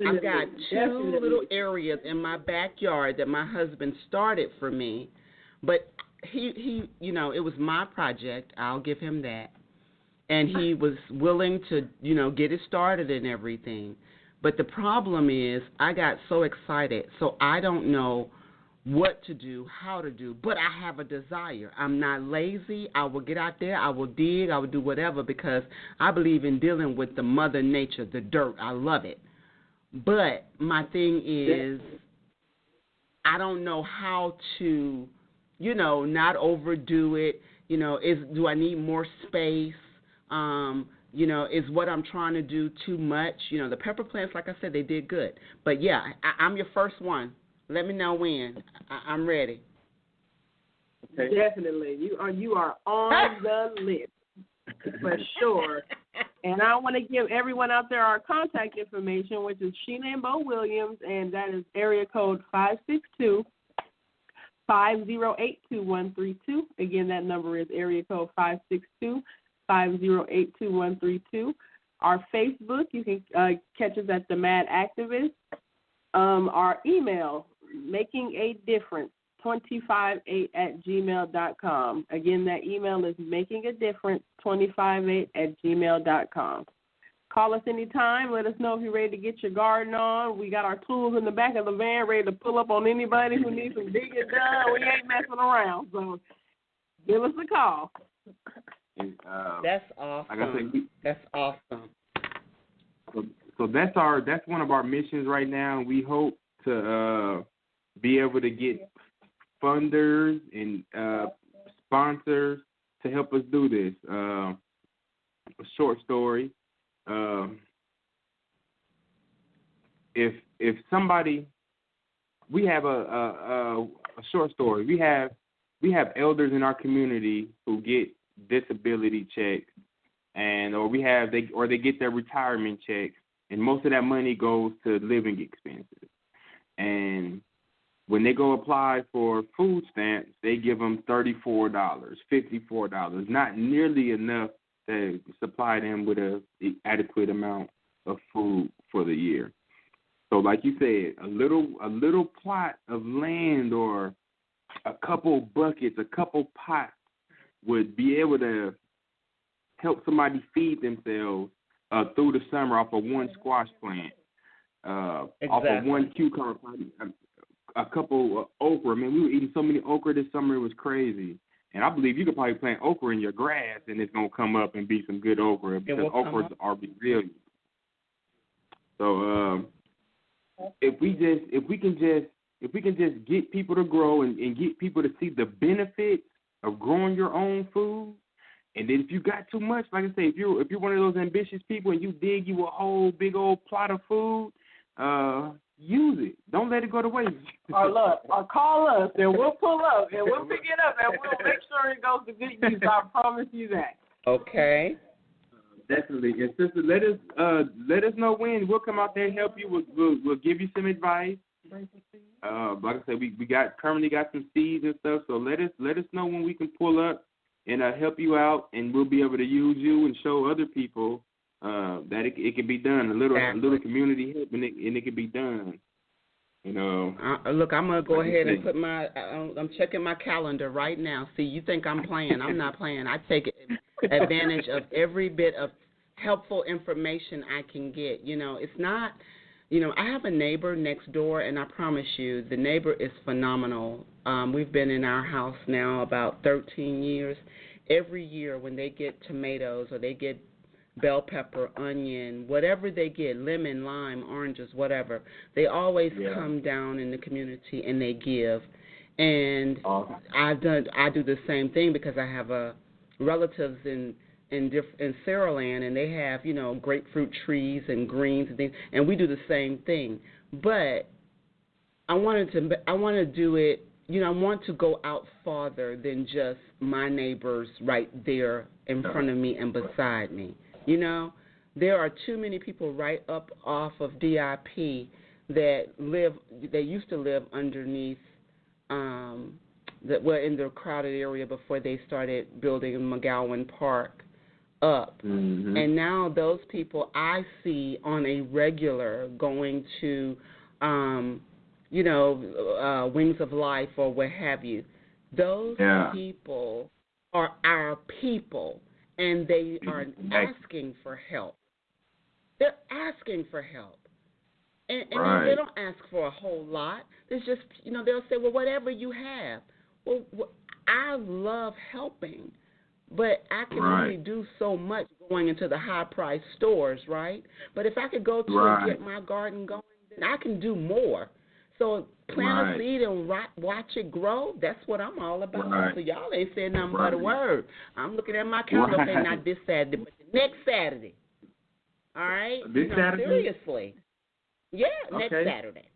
I've got two little areas in my backyard that my husband started for me, but he, you know, it was my project. I'll give him that, and he was willing to, you know, get it started and everything. But the problem is, I got so excited, so I don't know what to do, how to do, but I have a desire. I'm not lazy. I will get out there. I will dig. I will do whatever because I believe in dealing with the mother nature, the dirt. I love it. But my thing is I don't know how to, you know, not overdo it. You know, do I need more space? You know, is what I'm trying to do too much? You know, the pepper plants, like I said, they did good. But, yeah, I'm your first one. Let me know when. I'm ready. Okay. Definitely. You are on the list for sure. And I want to give everyone out there our contact information, which is Sheena and Bo Williams, and that is area code 562-508-2132. Again, that number is area code 562-508-2132. Our Facebook, you can catch us at The Mad Activist. Our email, makingadifference258@gmail.com. Again, that email is makingadifference258@gmail.com. Call us anytime. Let us know if you're ready to get your garden on. We got our tools in the back of the van ready to pull up on anybody who needs some digging done. We ain't messing around, so give us a call. That's awesome. Like I said, that's awesome. So that's one of our missions right now. We hope to be able to get funders and sponsors to help us do this. A short story. If somebody, we have a short story. We have elders in our community who get disability checks, or they get their retirement checks. And most of that money goes to living expenses. And when they go apply for food stamps, they give them $34, $54, not nearly enough to supply them with an adequate amount of food for the year. So, like you said, a little plot of land or a couple buckets, a couple pots would be able to help somebody feed themselves through the summer off of one squash plant, off of one cucumber plant, a couple okra. Man, we were eating so many okra this summer, it was crazy. And I believe you could probably plant okra in your grass, and it's gonna come up and be some good okra because okras are resilient. So if we can just get people to grow and get people to see the benefits of growing your own food, and then if you got too much, like I say, if you're one of those ambitious people and you dig you a whole big old plot of food, use it. Don't let it go to waste. Or call us, and we'll pull up, and we'll pick it up, and we'll make sure it goes to good use. I promise you that. Okay. Definitely. And sister, let us know when. We'll come out there and help you. We'll give you some advice. Like I said, we currently got some seeds and stuff. So let us know when we can pull up and help you out, and we'll be able to use you and show other people that it can be done. A little community help, and it can be done. You know. Look, I'm gonna go ahead and put my. I'm checking my calendar right now. See, you think I'm playing? I'm not playing. I take advantage of every bit of helpful information I can get. You know, it's not. You know, I have a neighbor next door, and I promise you, the neighbor is phenomenal. We've been in our house now about 13 years. Every year when they get tomatoes or they get bell pepper, onion, whatever they get, lemon, lime, oranges, whatever, they always come down in the community and they give. And I do the same thing because I have relatives in Saraland, and they have, you know, grapefruit trees and greens and things, and we do the same thing. But I want to do it, you know, I want to go out farther than just my neighbors right there in front of me and beside me. You know, there are too many people right up off of DIP that used to live underneath that were in the crowded area before they started building McGowan Park up. Mm-hmm. And now those people I see on a regular going to, Wings of Life or what have you. Those people are our people, and they are asking for help. They're asking for help. And they don't ask for a whole lot. It's just, you know, they'll say, well, whatever you have. Well, I love helping, but I can only do so much going into the high-priced stores, right? But if I could go to and get my garden going, then I can do more. So plant a seed and watch it grow, that's what I'm all about. So y'all ain't saying nothing but a word. I'm looking at my calendar, okay, not this Saturday, but the next Saturday. All right? This Saturday? Seriously. Yeah, next Saturday.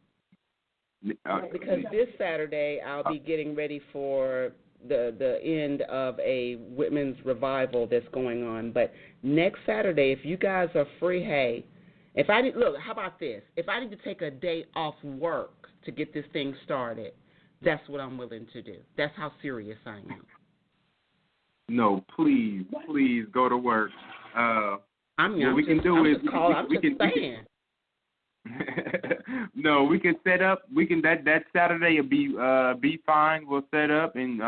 Because this Saturday I'll be getting ready for the end of a women's revival that's going on. But next Saturday, if you guys are free, hey, how about this? If I need to take a day off work to get this thing started, that's what I'm willing to do. That's how serious I am. No, please go to work. We can set up. We can that Saturday will be fine. We'll set up and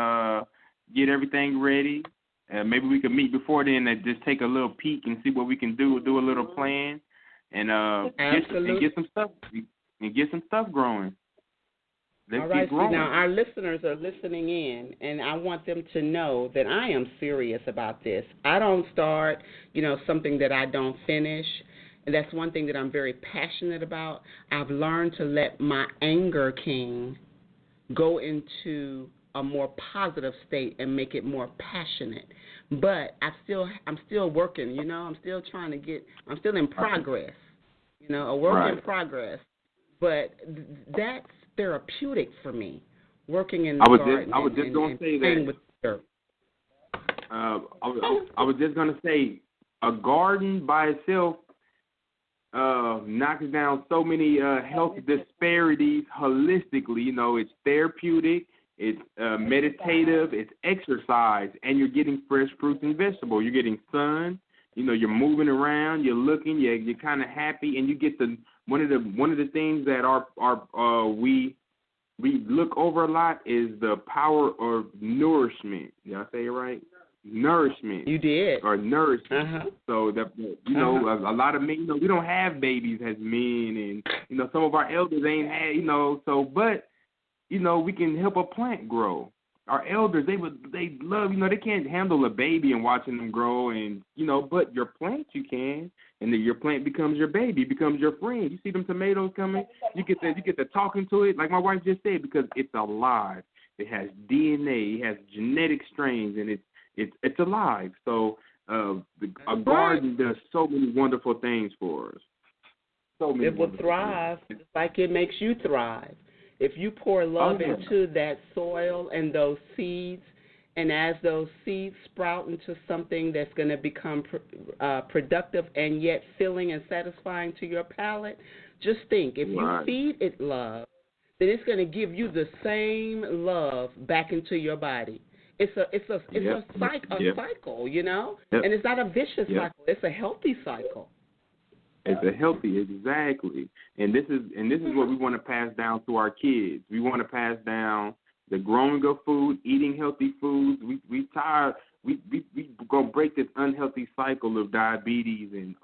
get everything ready. Maybe we can meet before then and just take a little peek and see what we can do. Do a little plan and get some stuff growing. Let's all right. keep growing. See, now our listeners are listening in, and I want them to know that I am serious about this. I don't start, something that I don't finish. And that's one thing that I'm very passionate about. I've learned to let my anger king go into a more positive state and make it more passionate. But I'm still working, I'm still I'm still in progress, a work in progress. But that's therapeutic for me, working in the garden. I was just going to say that. I was just going to say a garden by itself knocks down so many health disparities holistically. It's therapeutic, it's meditative, it's exercise, and you're getting fresh fruits and vegetables. You're getting sun. You're moving around, you're looking, you're kind of happy, and you get the one of the things that we look over a lot is the power of nourishment. Did I say it right? Nourishment. You did. Or nourishment. So that a lot of men, we don't have babies as men, and some of our elders ain't had, but we can help a plant grow. Our elders, they love, they can't handle a baby and watching them grow, and but your plant you can, and then your plant becomes your baby, becomes your friend. You see them tomatoes coming, you get to talking to it, like my wife just said, because it's alive. It has DNA, it has genetic strains, and it's alive. So a garden does so many wonderful things for us. So many. It will thrive just like it makes you thrive. If you pour love into that soil and those seeds, and as those seeds sprout into something that's going to become productive and yet filling and satisfying to your palate, just think, if you feed it love, then it's going to give you the same love back into your body. It's a cycle, and it's not a vicious cycle. It's a healthy cycle. It's a healthy, exactly. And this is what we want to pass down to our kids. We want to pass down the growing of food, eating healthy foods. We tired. We gonna break this unhealthy cycle of diabetes and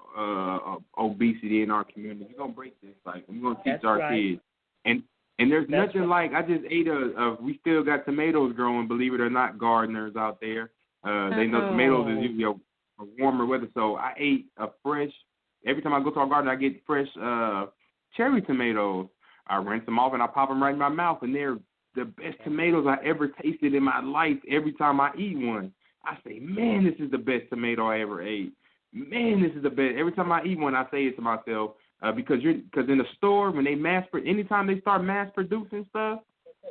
obesity in our community. We're gonna break this cycle. We're gonna teach our kids. And there's nothing like, I just ate we still got tomatoes growing, believe it or not, gardeners out there. They know tomatoes is usually a warmer weather, so I ate a fresh. Every time I go to our garden, I get fresh cherry tomatoes. I rinse them off and I pop them right in my mouth, and they're the best tomatoes I ever tasted in my life. Every time I eat one, I say, man, this is the best tomato I ever ate. Man, this is the best. Every time I eat one, I say it to myself because in the store, when they anytime they start mass producing stuff,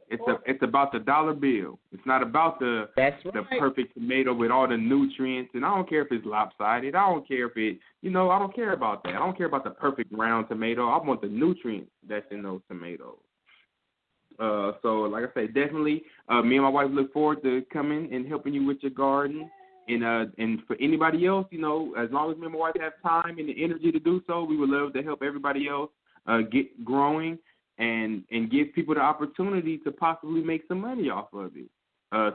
it's about the dollar bill. It's not about the perfect tomato with all the nutrients. And I don't care if it's lopsided. I don't care if it, I don't care about that. I don't care about the perfect round tomato. I want the nutrients that's in those tomatoes. So like I say, definitely, me and my wife look forward to coming and helping you with your garden. And for anybody else, as long as me and my wife have time and the energy to do so, we would love to help everybody else get growing. And give people the opportunity to possibly make some money off of it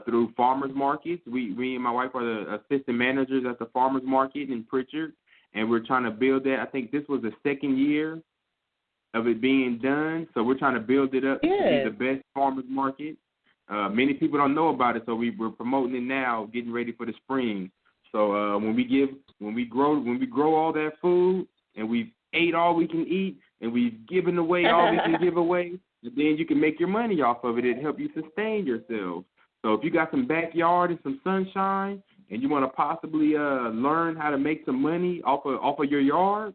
through farmers markets. We and my wife are the assistant managers at the farmers market in Pritchard, and we're trying to build that. I think this was the second year of it being done, so we're trying to build it up to be the best farmers market. Many people don't know about it, so we're promoting it now, getting ready for the spring. So when we grow all that food and we've ate all we can eat, and we've given away all we can give away, and then you can make your money off of it and help you sustain yourself. So if you got some backyard and some sunshine, and you want to possibly learn how to make some money off of your yard,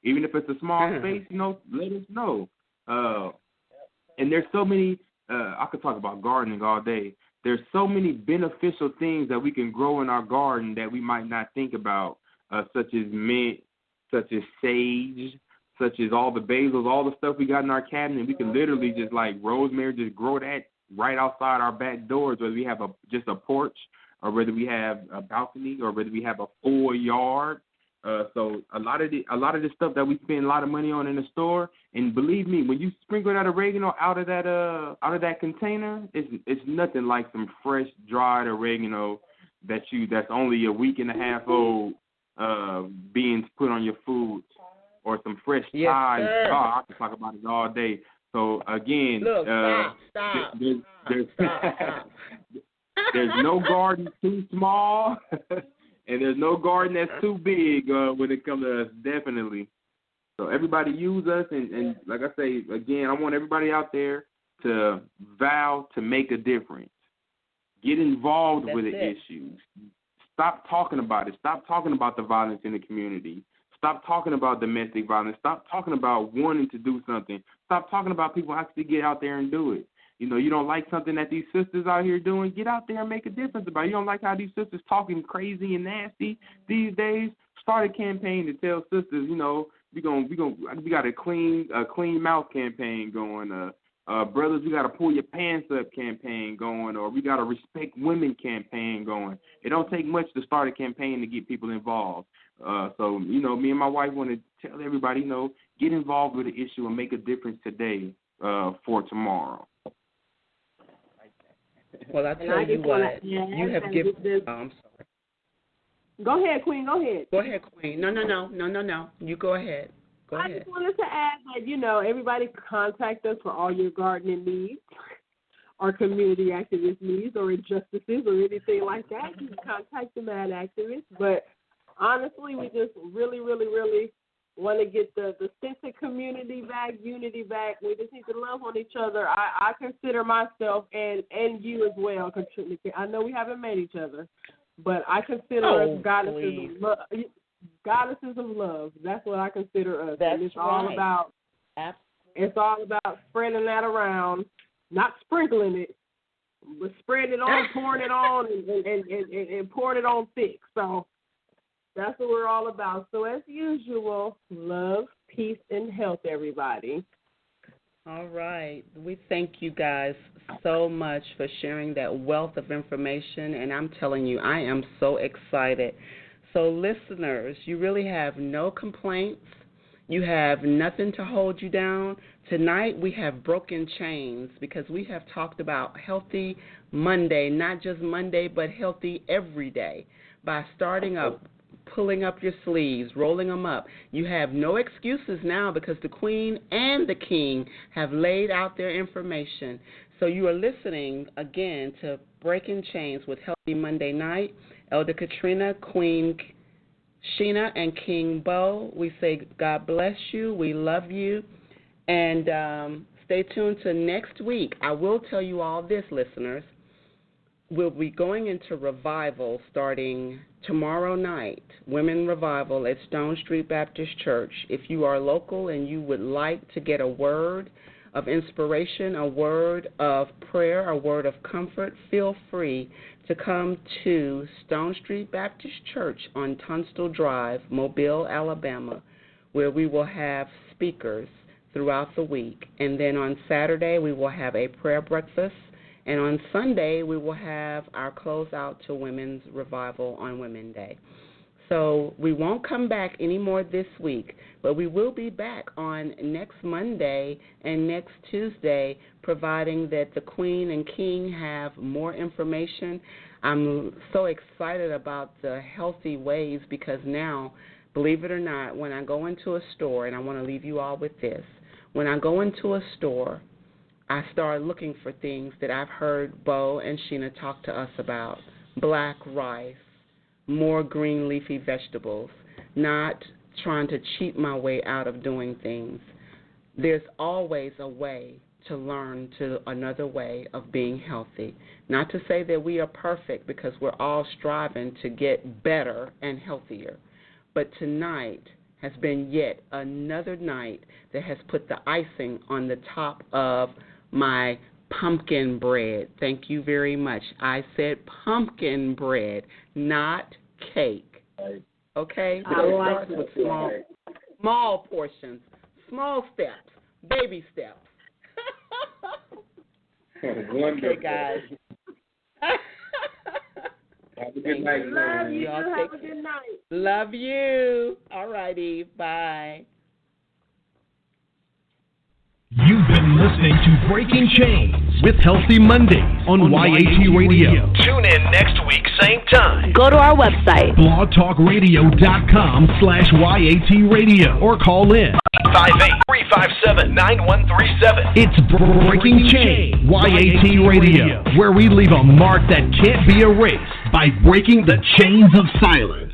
even if it's a small space, let us know. And there's so many. I could talk about gardening all day. There's so many beneficial things that we can grow in our garden that we might not think about, such as mint, such as sage, such as all the basils, all the stuff we got in our cabinet. We can literally just like rosemary, just grow that right outside our back doors, whether we have just a porch or whether we have a balcony or whether we have a full yard. So a lot of the stuff that we spend a lot of money on in the store, and believe me, when you sprinkle that oregano out of that container, it's nothing like some fresh dried oregano that's only a week and a half old being put on your food. Or some fresh thyme. Oh, I can talk about it all day. So again, look, stop. There's no garden too small, and there's no garden that's too big when it comes to us. Definitely. So everybody use us, and like I say again, I want everybody out there to vow to make a difference. Get involved with the issues. Stop talking about it. Stop talking about the violence in the community. Stop talking about domestic violence. Stop talking about wanting to do something. Stop talking about people actually get out there and do it. You don't like something that these sisters out here doing, get out there and make a difference about it. You don't like how these sisters talking crazy and nasty these days, start a campaign to tell sisters, we got a clean mouth campaign going. Brothers, we got to pull your pants up campaign going, or we got to respect women campaign going. It don't take much to start a campaign to get people involved. So, me and my wife want to tell everybody, get involved with the issue and make a difference today for tomorrow. Well, I tell you what, you have given. I'm sorry. Go ahead, Queen. Go ahead. Go ahead, Queen. No. You go ahead. I just wanted to add that, everybody contact us for all your gardening needs or community activist needs or injustices or anything like that. You can contact the Mad Activists. But honestly, we just really, really, really want to get the sense of community back, unity back. We just need to love on each other. I consider myself and you as well. I know we haven't met each other, but I consider us goddesses of love. Goddesses of love. That's what I consider us. That's and it's all right. about. Absolutely. It's all about spreading that around, not sprinkling it, but spreading it on, pouring it on, and pouring it on thick. So that's what we're all about. So as usual, love, peace, and health, everybody. All right. We thank you guys so much for sharing that wealth of information, and I'm telling you, I am so excited. So listeners, you really have no complaints. You have nothing to hold you down. Tonight we have broken chains because we have talked about Healthy Monday, not just Monday, but healthy every day. By starting up, pulling up your sleeves, rolling them up. You have no excuses now because the Queen and the King have laid out their information. So you are listening, again, to Breaking Chains with Healthy Monday Night. Elder Katrina, Queen Sheena, and King Bo. We say God bless you. We love you. And stay tuned to next week. I will tell you all this, listeners. We'll be going into revival starting tomorrow night, Women Revival at Stone Street Baptist Church. If you are local and you would like to get a word of inspiration, a word of prayer, a word of comfort, feel free to come to Stone Street Baptist Church on Tunstall Drive, Mobile, Alabama, where we will have speakers throughout the week. And then on Saturday, we will have a prayer breakfast. And on Sunday, we will have our closeout to Women's Revival on Women's Day. So we won't come back anymore this week, but we will be back on next Monday and next Tuesday, providing that the Queen and King have more information. I'm so excited about the healthy ways because now, believe it or not, when I go into a store, and I want to leave you all with this, when I go into a store, I start looking for things that I've heard Bo and Sheena talk to us about. Black rice, more green leafy vegetables, not trying to cheat my way out of doing things. There's always a way to learn to another way of being healthy. Not to say that we are perfect because we're all striving to get better and healthier. But tonight has been yet another night that has put the icing on the top of my pumpkin bread. Thank you very much. I said pumpkin bread, not cake. Okay? I like with small portions, small steps, baby steps. Okay, guys. Have a good night. Love you. Have a good night. Love you. All righty. Bye. You've been listening to Breaking Chains with Healthy Mondays on YAT Radio. Tune in next week, same time. Go to our website, blogtalkradio.com/YAT Radio, or call in 858-357-9137. It's Breaking Chains, YAT Radio, where we leave a mark that can't be erased by breaking the chains of silence.